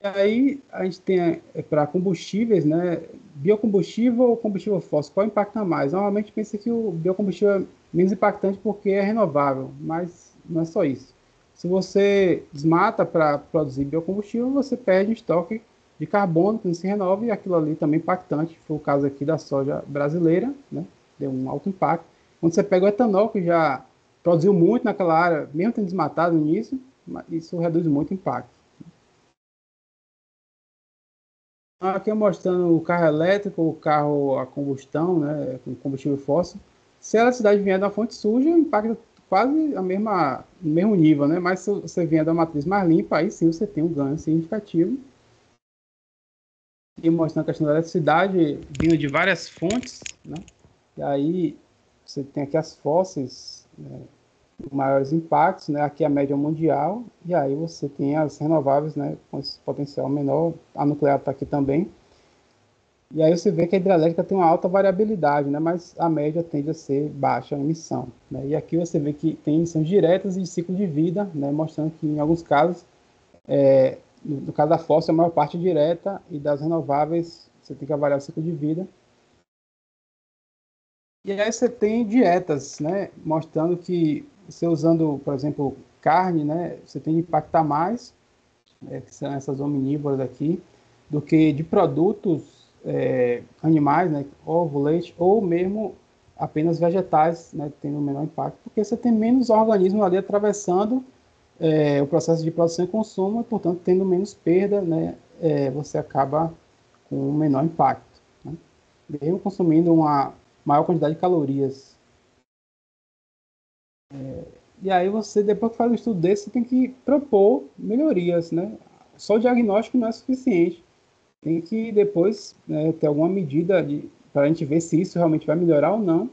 E aí a gente tem para combustíveis, né, biocombustível ou combustível fóssil, qual impacta mais? Normalmente pensa que o biocombustível é menos impactante porque é renovável, mas não é só isso. Se você desmata para produzir biocombustível, você perde um estoque de carbono que não se renova e aquilo ali também é impactante. Foi o caso aqui da soja brasileira, né, deu um alto impacto. Quando você pega o etanol, que já produziu muito naquela área, mesmo tendo desmatado no início, isso reduz muito o impacto. Aqui mostrando o carro elétrico, o carro a combustão, né, com combustível fóssil. Se a eletricidade vier da fonte suja, impacta quase o mesmo nível, né? Mas se você vier da matriz mais limpa, aí sim você tem um ganho significativo. E mostrando a questão da eletricidade vindo de várias fontes, né? E aí você tem aqui as fósseis, né, maiores impactos, né? Aqui a média mundial, e aí você tem as renováveis, né, com esse potencial menor, a nuclear está aqui também. E aí você vê que a hidrelétrica tem uma alta variabilidade, né, mas a média tende a ser baixa a emissão, né? E aqui você vê que tem emissões diretas e de ciclo de vida, né, mostrando que em alguns casos, no caso da fóssil, a maior parte é direta, e das renováveis você tem que avaliar o ciclo de vida. E aí você tem dietas, né, mostrando que você usando, por exemplo, carne, né, você tem que impactar mais, que são essas omnívoras aqui, do que de produtos animais, né, ovo, leite, ou mesmo apenas vegetais, né, tendo um menor impacto, porque você tem menos organismos ali atravessando o processo de produção e consumo, e, portanto, tendo menos perda, né, você acaba com um menor impacto, né, mesmo consumindo uma maior quantidade de calorias. E aí você, depois que faz um estudo desse, você tem que propor melhorias, né? Só o diagnóstico não é suficiente. Tem que depois, né, ter alguma medida para a gente ver se isso realmente vai melhorar ou não.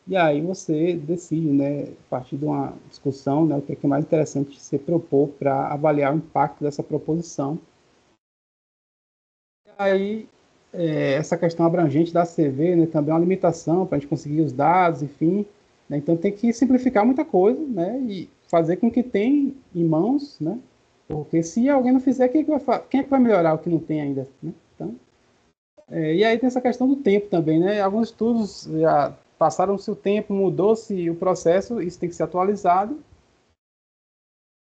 E aí você decide, né, a partir de uma discussão, né, o que é mais interessante você propor para avaliar o impacto dessa proposição. E aí, essa questão abrangente da CV, né, também é uma limitação para a gente conseguir os dados, enfim, né, então tem que simplificar muita coisa, né, e fazer com que tenha em mãos, né, porque se alguém não fizer, quem é que vai melhorar o que não tem ainda, né? Então, e aí tem essa questão do tempo também, né? Alguns estudos já passaram-se o tempo, mudou-se o processo, isso tem que ser atualizado.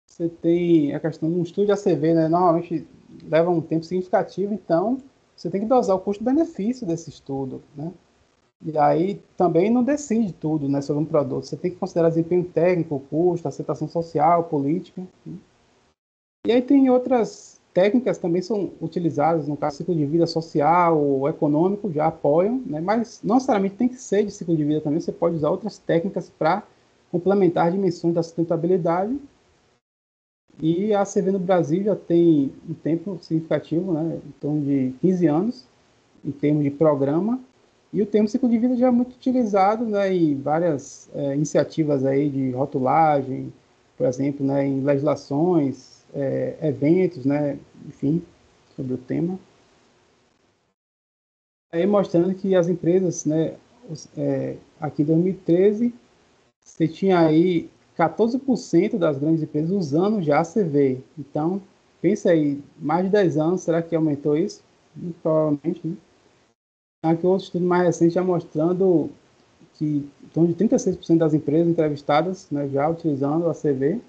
Você tem a questão de um estudo de ACV, né? Normalmente leva um tempo significativo, então você tem que dosar o custo-benefício desse estudo, né? E aí também não decide tudo, né, sobre um produto. Você tem que considerar desempenho técnico, custo, aceitação social, política, né? E aí tem outras técnicas também são utilizadas, no caso, ciclo de vida social ou econômico, já apoiam, né? Mas não necessariamente tem que ser de ciclo de vida também, você pode usar outras técnicas para complementar dimensões da sustentabilidade. E a ACV no Brasil já tem um tempo significativo, né, em torno de 15 anos, em termos de programa, e o termo ciclo de vida já é muito utilizado, né, em várias iniciativas aí de rotulagem, por exemplo, né, em legislações, eventos, né, enfim, sobre o tema. Aí mostrando que as empresas, né, aqui em 2013, você tinha aí 14% das grandes empresas usando já a CV. Então, pensa aí, mais de 10 anos, será que aumentou isso? Muito provavelmente, né? Aqui outro estudo mais recente já mostrando que em torno de 36% das empresas entrevistadas, né, já utilizando a CV.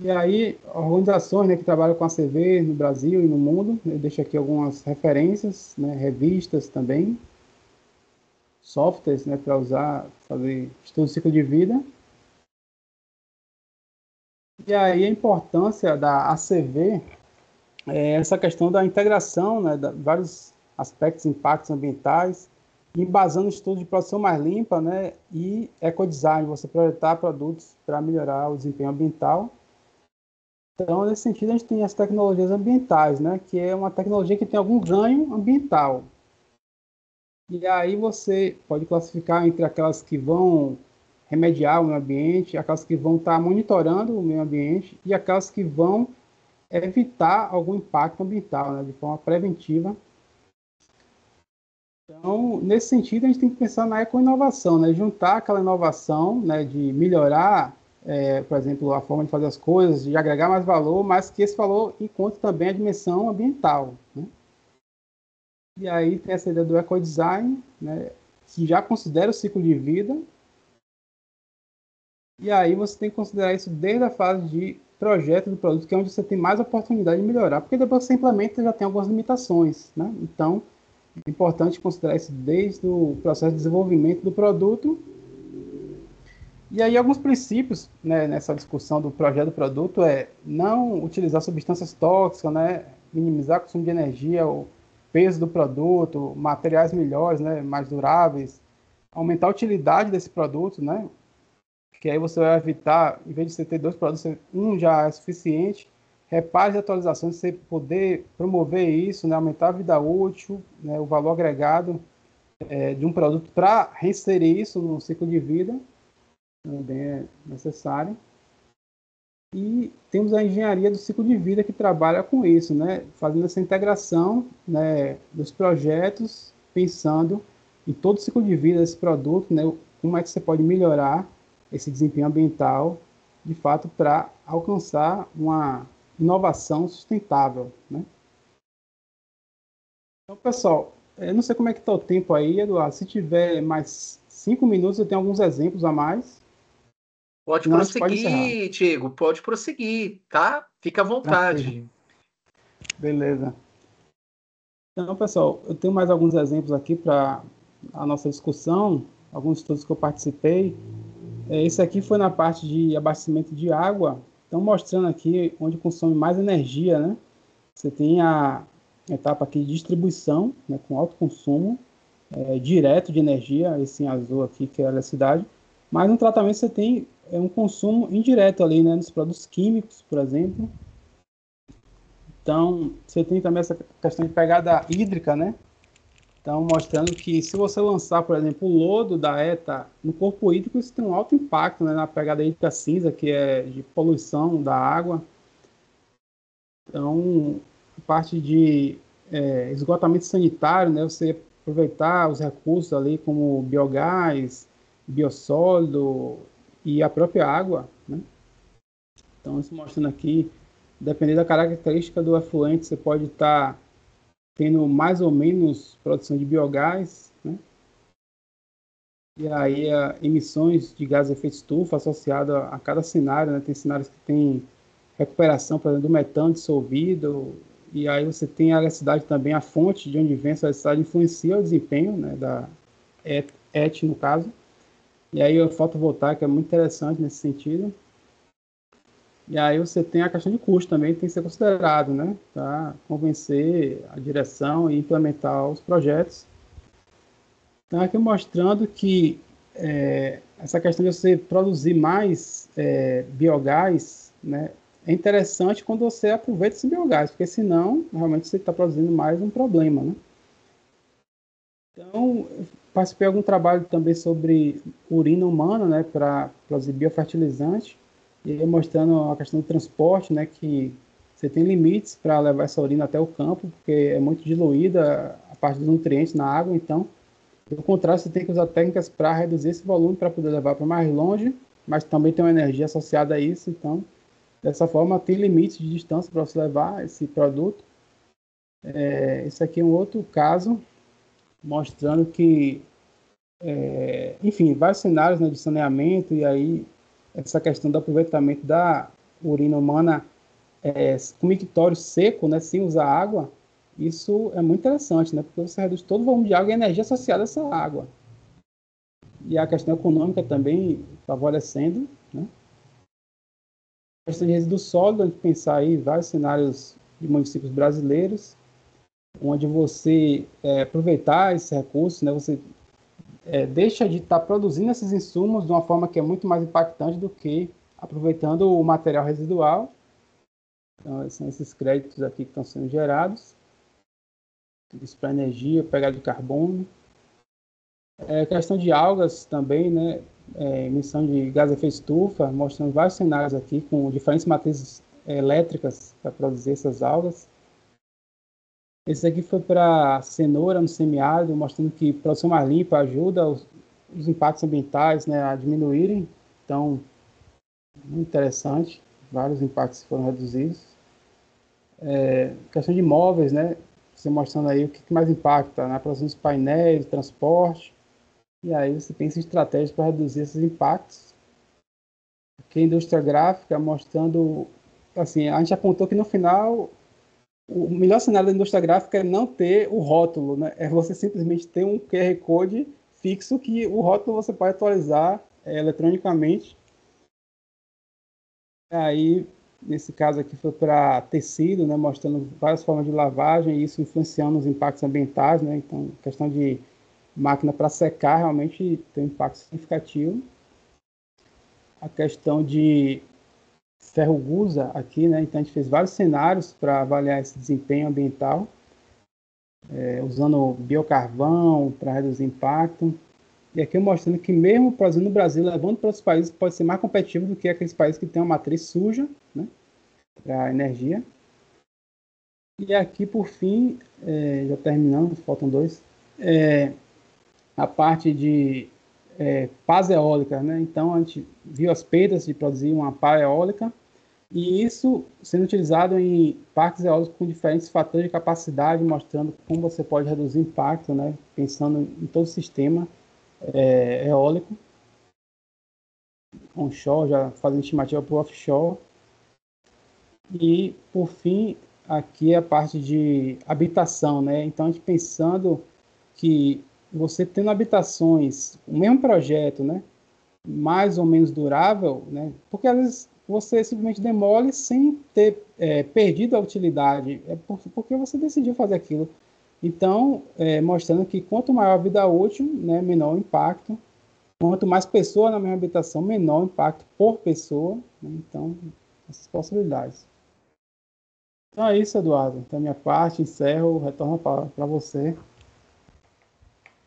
E aí, organizações, né, que trabalham com a CV no Brasil e no mundo, eu deixo aqui algumas referências, né, revistas também, softwares, né, para usar, fazer estudo de ciclo de vida. E aí a importância da ACV é essa questão da integração, né, de vários aspectos, impactos ambientais, embasando estudos de produção mais limpa, né, e ecodesign, você projetar produtos para melhorar o desempenho ambiental. Então, nesse sentido, a gente tem as tecnologias ambientais, né, que é uma tecnologia que tem algum ganho ambiental. E aí você pode classificar entre aquelas que vão remediar o meio ambiente, aquelas que vão estar monitorando o meio ambiente e aquelas que vão evitar algum impacto ambiental, né, de forma preventiva. Então, nesse sentido, a gente tem que pensar na eco-inovação, né, juntar aquela inovação, né, de melhorar, por exemplo, a forma de fazer as coisas, de agregar mais valor, mas que esse valor encontre também a dimensão ambiental, né? E aí tem essa ideia do ecodesign, né, que já considera o ciclo de vida. E aí você tem que considerar isso desde a fase de projeto do produto, que é onde você tem mais oportunidade de melhorar, porque depois que você implementa já tem algumas limitações, né? Então, é importante considerar isso desde o processo de desenvolvimento do produto. E aí alguns princípios, né, nessa discussão do projeto do produto é não utilizar substâncias tóxicas, né, minimizar o consumo de energia, o peso do produto, materiais melhores, né, mais duráveis, aumentar a utilidade desse produto, né, que aí você vai evitar, em vez de você ter dois produtos, um já é suficiente, repare de atualizações, você poder promover isso, né, aumentar a vida útil, né, o valor agregado de um produto para reinserir isso no ciclo de vida, também é necessário. E temos a engenharia do ciclo de vida que trabalha com isso, né, fazendo essa integração, né, dos projetos, pensando em todo o ciclo de vida desse produto, né, como é que você pode melhorar esse desempenho ambiental, de fato, para alcançar uma inovação sustentável, né? Então, pessoal, eu não sei como é que está o tempo aí, Eduardo. Se tiver mais 5 minutos, eu tenho alguns exemplos a mais. Pode Senão a gente pode encerrar. prosseguir, Diego, pode prosseguir, tá? Fica à Tranquilo. vontade. Beleza. Então, pessoal, eu tenho mais alguns exemplos aqui para a nossa discussão, alguns estudos que eu participei. Esse aqui foi na parte de abastecimento de água, então mostrando aqui onde consome mais energia, né? Você tem a etapa aqui de distribuição, né, com alto consumo direto de energia, esse em azul aqui que é a eletricidade, mas no tratamento você tem um consumo indireto ali, né, nos produtos químicos, por exemplo. Então, você tem também essa questão de pegada hídrica, né? Então, mostrando que se você lançar, por exemplo, o lodo da ETA no corpo hídrico, isso tem um alto impacto, né, na pegada hídrica cinza, que é de poluição da água. Então, a parte de esgotamento sanitário, né, você aproveitar os recursos ali como biogás, biossólido e a própria água, né? Então, isso mostrando aqui, dependendo da característica do efluente, você pode estar tendo mais ou menos produção de biogás, né? E aí, emissões de gases de efeito estufa associado a cada cenário, né? Tem cenários que tem recuperação, por exemplo, do metano dissolvido, e aí você tem a eletricidade também, a fonte de onde vem essa eletricidade influencia o desempenho, né, da ET, no caso. E aí a fotovoltaica é muito interessante nesse sentido. E aí você tem a questão de custo também, que tem que ser considerado, né, para convencer a direção e implementar os projetos. Então, aqui mostrando que essa questão de você produzir mais biogás, né, é interessante quando você aproveita esse biogás, porque senão, realmente, você está produzindo mais um problema, né? Então, eu participei de algum trabalho também sobre urina humana, né, para produzir biofertilizante, e aí mostrando a questão do transporte, né, que você tem limites para levar essa urina até o campo, porque é muito diluída a parte dos nutrientes na água, então pelo contrário, você tem que usar técnicas para reduzir esse volume para poder levar para mais longe, mas também tem uma energia associada a isso. Então, dessa forma, tem limites de distância para você levar esse produto. Esse aqui é um outro caso, mostrando que, enfim, vários cenários, né, de saneamento e aí essa questão do aproveitamento da urina humana com mictório seco, né, sem usar água, isso é muito interessante, né, porque você reduz todo o volume de água e energia associada a essa água. E a questão econômica também favorecendo, né? A questão de resíduo sólido, a gente pensar aí vários cenários de municípios brasileiros, onde você aproveitar esses recursos, né, você deixa de estar produzindo esses insumos de uma forma que é muito mais impactante do que aproveitando o material residual. Então, são esses créditos aqui que estão sendo gerados. Isso para energia, pegada de carbono. Questão de algas também, né? Emissão de gás de efeito estufa, mostrando vários cenários aqui com diferentes matrizes elétricas para produzir essas algas. Esse aqui foi para cenoura no semiárido, mostrando que produção mais limpa ajuda os impactos ambientais, né, a diminuírem. Então, muito interessante, vários impactos foram reduzidos. Questão de imóveis, né, você mostrando aí o que mais impacta na produção dos painéis, transporte, e aí você pensa em estratégias para reduzir esses impactos. Aqui a indústria gráfica mostrando, assim, a gente apontou que no final o melhor cenário da indústria gráfica é não ter o rótulo, né? É você simplesmente ter um QR Code fixo que o rótulo você pode atualizar eletronicamente. Aí, nesse caso aqui, foi para tecido, né? Mostrando várias formas de lavagem e isso influenciando os impactos ambientais, né? Então, questão de máquina para secar realmente tem um impacto significativo. A questão de ferro-gusa aqui, né? Então, a gente fez vários cenários para avaliar esse desempenho ambiental. Usando biocarvão para reduzir impacto. E aqui eu mostrando que mesmo produzindo no Brasil, levando para outros países, pode ser mais competitivo do que aqueles países que têm uma matriz suja, né, para energia. E aqui, por fim, já terminando, faltam dois, a parte de pás eólicas, né? Então, a gente viu as perdas de produzir uma pá eólica, e isso sendo utilizado em parques eólicos com diferentes fatores de capacidade, mostrando como você pode reduzir o impacto, né? Pensando em todo o sistema eólico, onshore, já fazendo estimativa para o offshore. E, por fim, aqui é a parte de habitação, né? Então, a gente pensando que você tendo habitações, o mesmo projeto, né? Mais ou menos durável, né? Porque às vezes você simplesmente demole sem ter perdido a utilidade, porque você decidiu fazer aquilo. Então, mostrando que quanto maior a vida útil, né, menor o impacto. Quanto mais pessoas na mesma habitação, menor o impacto por pessoa, né? Então, essas possibilidades. Então é isso, Eduardo. Da minha parte, encerro, retorno a palavra para você.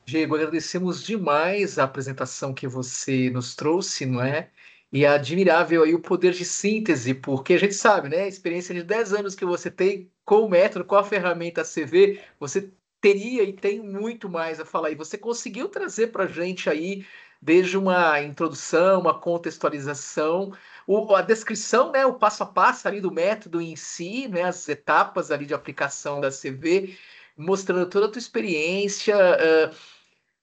Diego, agradecemos demais a apresentação que você nos trouxe, não é? E é admirável aí o poder de síntese, porque a gente sabe, né? A experiência de 10 anos que você tem com o método, com a ferramenta CV, você teria e tem muito mais a falar. E você conseguiu trazer para a gente aí, desde uma introdução, uma contextualização, a descrição, né? O passo a passo ali do método em si, né? As etapas ali de aplicação da CV, mostrando toda a tua experiência,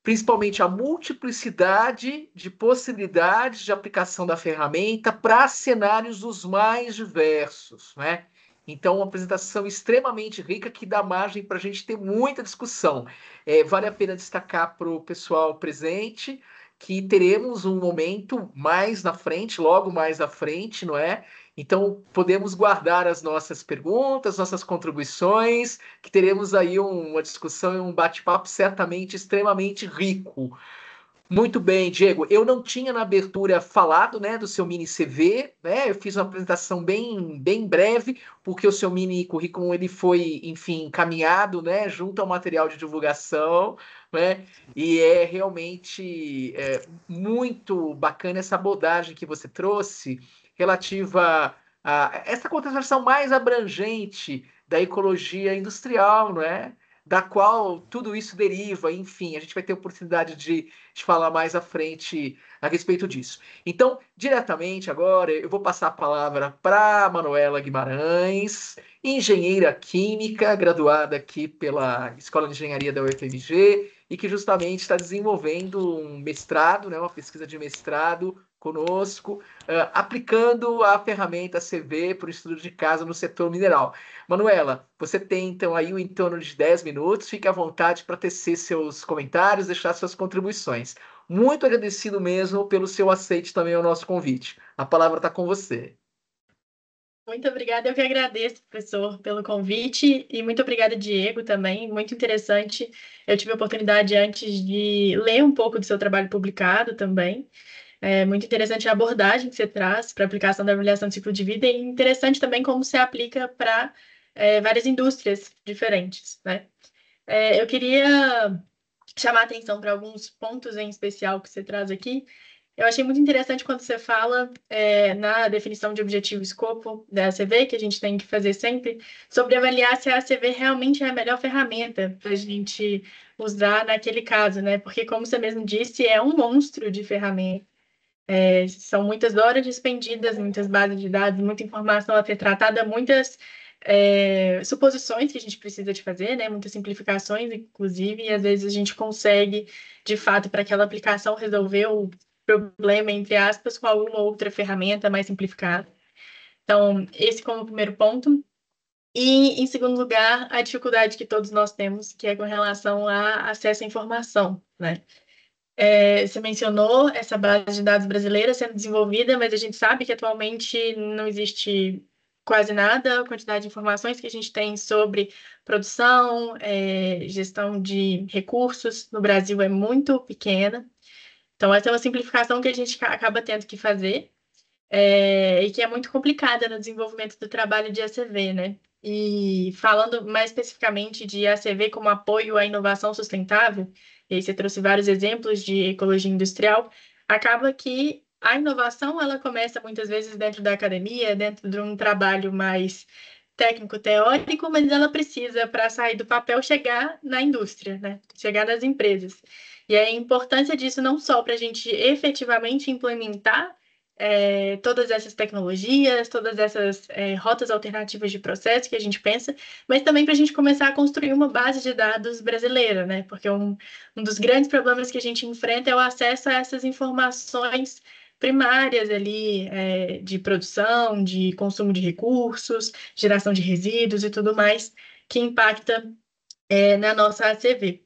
principalmente a multiplicidade de possibilidades de aplicação da ferramenta para cenários os mais diversos, né? Então, uma apresentação extremamente rica que dá margem para a gente ter muita discussão. Vale a pena destacar para o pessoal presente que teremos um momento mais na frente, logo mais à frente, não é? Então, podemos guardar as nossas perguntas, nossas contribuições, que teremos aí uma discussão e um bate-papo certamente extremamente rico. Muito bem, Diego. Eu não tinha na abertura falado, né, do seu mini CV, né? Eu fiz uma apresentação bem breve, porque o seu mini currículo ele foi, enfim, encaminhado, né, junto ao material de divulgação, né? E é realmente muito bacana essa abordagem que você trouxe relativa a essa concentração mais abrangente da ecologia industrial, não é? Da qual tudo isso deriva, enfim, a gente vai ter oportunidade de falar mais à frente a respeito disso. Então, diretamente agora, eu vou passar a palavra para Manuela Guimarães, engenheira química, graduada aqui pela Escola de Engenharia da UFMG e que justamente está desenvolvendo um mestrado, né, uma pesquisa de mestrado conosco, aplicando a ferramenta CV para o estudo de caso no setor mineral. Manuela, você tem então aí em torno de 10 minutos, fique à vontade para tecer seus comentários, deixar suas contribuições. Muito agradecido mesmo pelo seu aceite também ao nosso convite. A palavra está com você. Muito obrigada, eu que agradeço, professor, pelo convite, e muito obrigada, Diego, também, muito interessante. Eu tive a oportunidade antes de ler um pouco do seu trabalho publicado também. É muito interessante a abordagem que você traz para a aplicação da avaliação de ciclo de vida, e interessante também como se aplica para várias indústrias diferentes, né? Eu queria chamar a atenção para alguns pontos em especial que você traz aqui. Eu achei muito interessante quando você fala na definição de objetivo e escopo da ACV, que a gente tem que fazer sempre, sobre avaliar se a ACV realmente é a melhor ferramenta para a gente usar naquele caso, né? Porque, como você mesmo disse, é um monstro de ferramenta. São muitas horas dispendidas, muitas bases de dados, muita informação a ser tratada, muitas suposições que a gente precisa de fazer, né? Muitas simplificações, inclusive, e às vezes a gente consegue, de fato, para aquela aplicação resolver o problema, entre aspas, com alguma outra ferramenta mais simplificada. Então, esse como primeiro ponto. E, em segundo lugar, a dificuldade que todos nós temos, que é com relação a acesso à informação, né? Você mencionou essa base de dados brasileira sendo desenvolvida, mas a gente sabe que atualmente não existe quase nada. A quantidade de informações que a gente tem sobre produção, gestão de recursos no Brasil é muito pequena. Então, essa é uma simplificação que a gente acaba tendo que fazer, e que é muito complicada no desenvolvimento do trabalho de ACV, né? E falando mais especificamente de ACV como apoio à inovação sustentável, e aí você trouxe vários exemplos de ecologia industrial, acaba que a inovação ela começa muitas vezes dentro da academia, dentro de um trabalho mais técnico-teórico, mas ela precisa, para sair do papel, chegar na indústria, né? Chegar nas empresas. E a importância disso não só para a gente efetivamente implementar todas essas tecnologias, todas essas rotas alternativas de processo que a gente pensa, mas também para a gente começar a construir uma base de dados brasileira, né? Porque um dos grandes problemas que a gente enfrenta é o acesso a essas informações primárias ali, de produção, de consumo de recursos, geração de resíduos e tudo mais, que impacta na nossa ACV.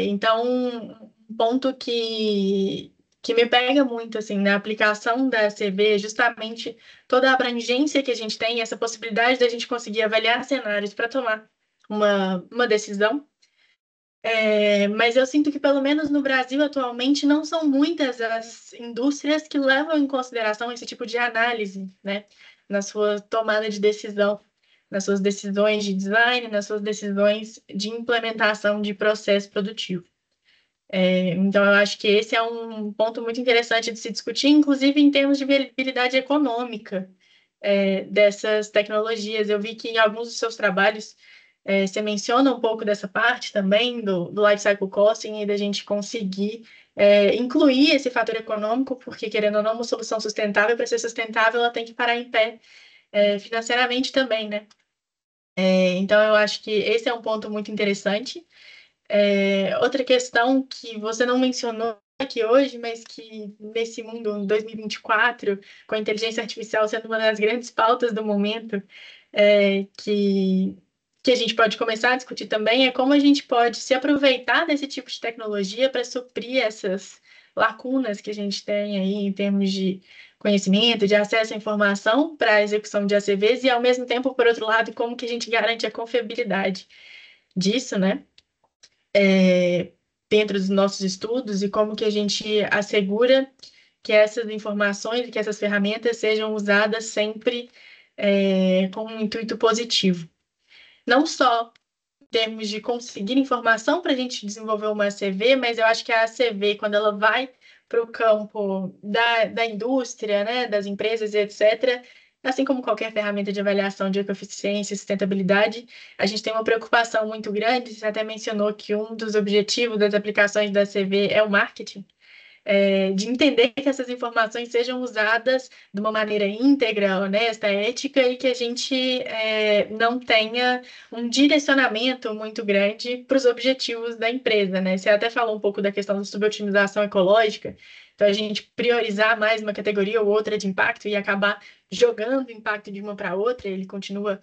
Então, um ponto que me pega muito assim na aplicação da CV é justamente toda a abrangência que a gente tem, essa possibilidade da gente conseguir avaliar cenários para tomar uma decisão. Mas eu sinto que, pelo menos no Brasil, atualmente, não são muitas as indústrias que levam em consideração esse tipo de análise, né, na sua tomada de decisão, nas suas decisões de design, nas suas decisões de implementação de processo produtivo. Então, eu acho que esse é um ponto muito interessante de se discutir, inclusive em termos de viabilidade econômica dessas tecnologias. Eu vi que em alguns dos seus trabalhos você menciona um pouco dessa parte também do life cycle costing e da gente conseguir incluir esse fator econômico, porque, querendo ou não, uma solução sustentável, para ser sustentável, ela tem que parar em pé financeiramente também, né? Então, eu acho que esse é um ponto muito interessante. Outra questão que você não mencionou aqui hoje, mas que nesse mundo, em 2024, com a inteligência artificial sendo uma das grandes pautas do momento, que a gente pode começar a discutir também, é como a gente pode se aproveitar desse tipo de tecnologia para suprir essas lacunas que a gente tem aí em termos de conhecimento, de acesso à informação para a execução de ACVs e, ao mesmo tempo, por outro lado, como que a gente garante a confiabilidade disso, né? Dentro dos nossos estudos e como que a gente assegura que essas informações e que essas ferramentas sejam usadas sempre com um intuito positivo. Não só em termos de conseguir informação para a gente desenvolver uma ACV, mas eu acho que a ACV, quando ela vai para o campo da indústria, né, das empresas e etc., assim como qualquer ferramenta de avaliação de ecoeficiência e sustentabilidade, a gente tem uma preocupação muito grande. Você até mencionou que um dos objetivos das aplicações da ACV é o marketing. de entender que essas informações sejam usadas de uma maneira íntegra, honesta, ética, e que a gente não tenha um direcionamento muito grande para os objetivos da empresa, né? Você até falou um pouco da questão da subotimização ecológica, então a gente priorizar mais uma categoria ou outra de impacto e acabar jogando o impacto de uma para outra, ele continua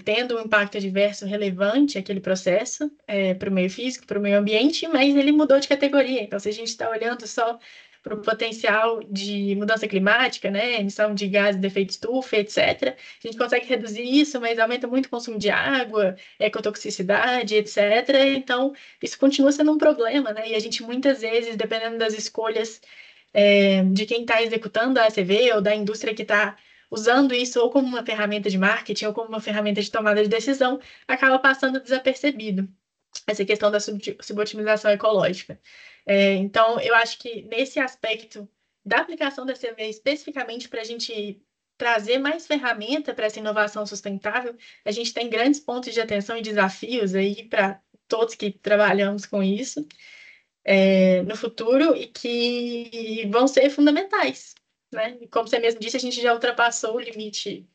tendo um impacto adverso relevante aquele processo para o meio físico, para o meio ambiente, mas ele mudou de categoria. Então, se a gente está olhando só para o potencial de mudança climática, né, emissão de gases de efeito estufa, etc., a gente consegue reduzir isso, mas aumenta muito o consumo de água, ecotoxicidade, etc. Então, isso continua sendo um problema, né? E a gente muitas vezes, dependendo das escolhas de quem está executando a ACV ou da indústria que está usando isso ou como uma ferramenta de marketing ou como uma ferramenta de tomada de decisão, acaba passando desapercebido essa questão da subotimização ecológica. Então, eu acho que nesse aspecto da aplicação da CV, especificamente para a gente trazer mais ferramenta para essa inovação sustentável, a gente tem grandes pontos de atenção e desafios aí para todos que trabalhamos com isso no futuro e que vão ser fundamentais, né? E como você mesmo disse, a gente já ultrapassou o limite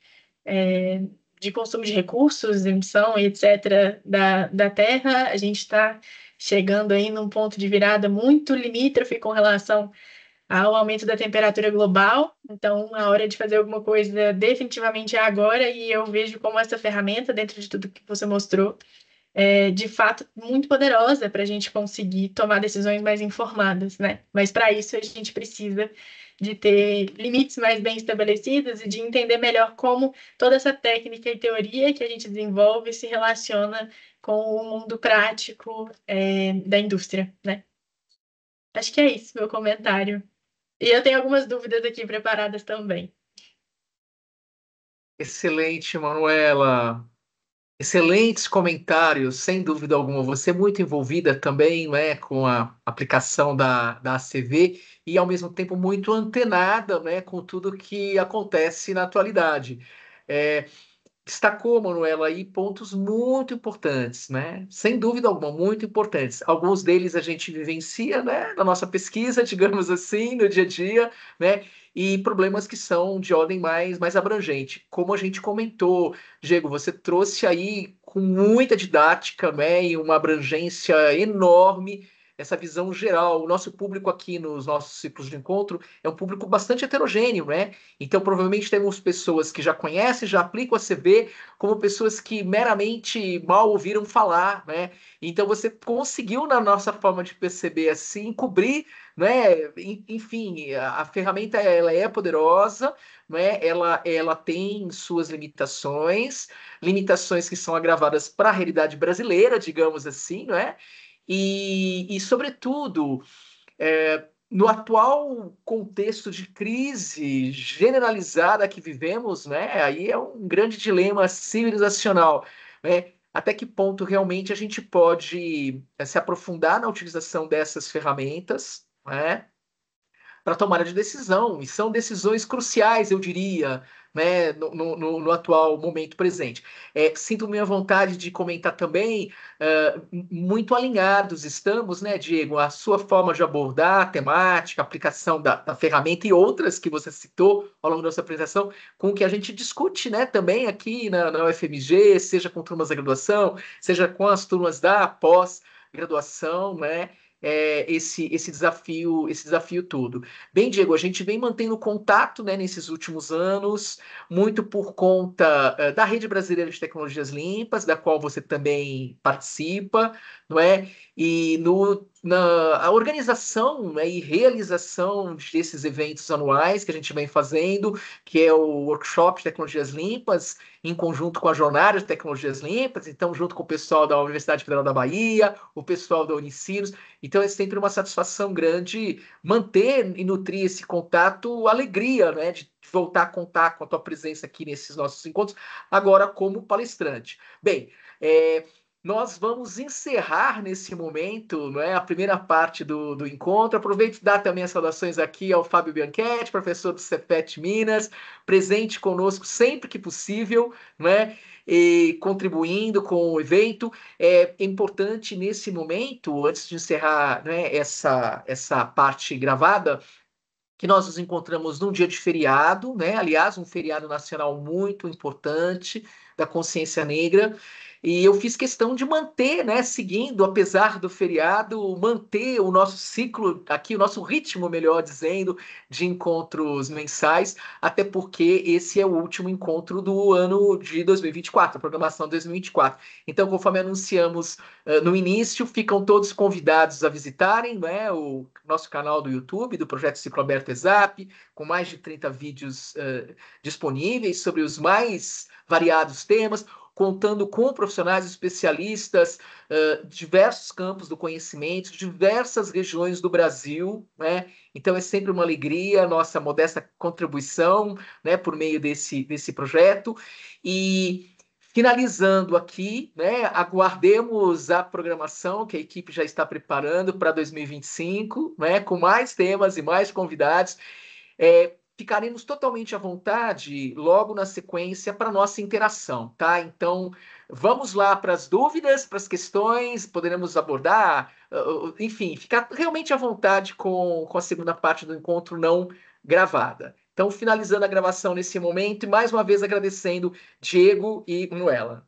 de consumo de recursos, emissão e etc. da Terra. A gente está chegando aí num ponto de virada muito limítrofe com relação ao aumento da temperatura global. Então, a hora de fazer alguma coisa definitivamente é agora, e eu vejo como essa ferramenta, dentro de tudo que você mostrou, de fato muito poderosa para a gente conseguir tomar decisões mais informadas, né? Mas para isso a gente precisa de ter limites mais bem estabelecidos e de entender melhor como toda essa técnica e teoria que a gente desenvolve se relaciona com o mundo prático da indústria, né? Acho que é isso, meu comentário. E eu tenho algumas dúvidas aqui preparadas também. Excelente, Manuela. Excelentes comentários, sem dúvida alguma. Você é muito envolvida também, né, com a aplicação da ACV e, ao mesmo tempo, muito antenada, né, com tudo que acontece na atualidade. É, destacou, Manuela, aí pontos muito importantes, né? Sem dúvida alguma, muito importantes. Alguns deles a gente vivencia, né, na nossa pesquisa, digamos assim, no dia a dia, né? E problemas que são de ordem mais abrangente. Como a gente comentou, Diego, você trouxe aí com muita didática, né, e uma abrangência enorme essa visão geral. O nosso público aqui nos nossos ciclos de encontro é um público bastante heterogêneo, né? Então, provavelmente temos pessoas que já conhecem, já aplicam a CV, como pessoas que meramente mal ouviram falar, né? Então, você conseguiu, na nossa forma de perceber assim, cobrir, né? Enfim, a ferramenta ela é poderosa, né? Ela tem suas limitações, limitações que são agravadas para a realidade brasileira, digamos assim, não é? Sobretudo, no atual contexto de crise generalizada que vivemos, né, aí é um grande dilema civilizacional, né? Até que ponto realmente a gente pode se aprofundar na utilização dessas ferramentas, né, para tomada de decisão, e são decisões cruciais, eu diria, né, no atual momento presente. Sinto minha vontade de comentar também, muito alinhados estamos, né, Diego, a sua forma de abordar a temática, a aplicação da ferramenta e outras que você citou ao longo da sua apresentação, com o que a gente discute, né, também aqui na UFMG, seja com turmas da graduação, seja com as turmas da pós-graduação, né, esse desafio todo. Bem, Diego, a gente vem mantendo contato, né, nesses últimos anos, muito por conta da Rede Brasileira de Tecnologias Limpas, da qual você também participa, não é? E a organização, né, e realização desses eventos anuais que a gente vem fazendo, que é o Workshop de Tecnologias Limpas, em conjunto com a Jornada de Tecnologias Limpas, então junto com o pessoal da Universidade Federal da Bahia, o pessoal da Unicinos. Então é sempre uma satisfação grande manter e nutrir esse contato, alegria, né, de voltar a contar com a tua presença aqui nesses nossos encontros, agora como palestrante. Bem, nós vamos encerrar nesse momento, não é, a primeira parte do encontro. Aproveito e dar também as saudações aqui ao Fábio Bianchetti, professor do Cefet Minas, presente conosco sempre que possível, não é, e contribuindo com o evento. É importante nesse momento, antes de encerrar, né, essa parte gravada, que nós nos encontramos num dia de feriado, né? Aliás, um feriado nacional muito importante da consciência negra. E eu fiz questão de manter, né, seguindo, apesar do feriado, manter o nosso ciclo aqui, o nosso ritmo, melhor dizendo, de encontros mensais, até porque esse é o último encontro do ano de 2024, a programação de 2024. Então, conforme anunciamos no início, ficam todos convidados a visitarem, né, o nosso canal do YouTube, do Projeto Ciclo Aberto ESAP, com mais de 30 vídeos disponíveis sobre os mais variados temas, contando com profissionais especialistas, diversos campos do conhecimento, diversas regiões do Brasil, né? Então é sempre uma alegria a nossa modesta contribuição, né, por meio desse projeto. E finalizando aqui, né, aguardemos a programação que a equipe já está preparando para 2025, né, com mais temas e mais convidados. Ficaremos totalmente à vontade logo na sequência para nossa interação, tá? Então, vamos lá para as dúvidas, para as questões, poderemos abordar, enfim, ficar realmente à vontade com a segunda parte do encontro não gravada. Então, finalizando a gravação nesse momento, e mais uma vez agradecendo Diego e Manuela.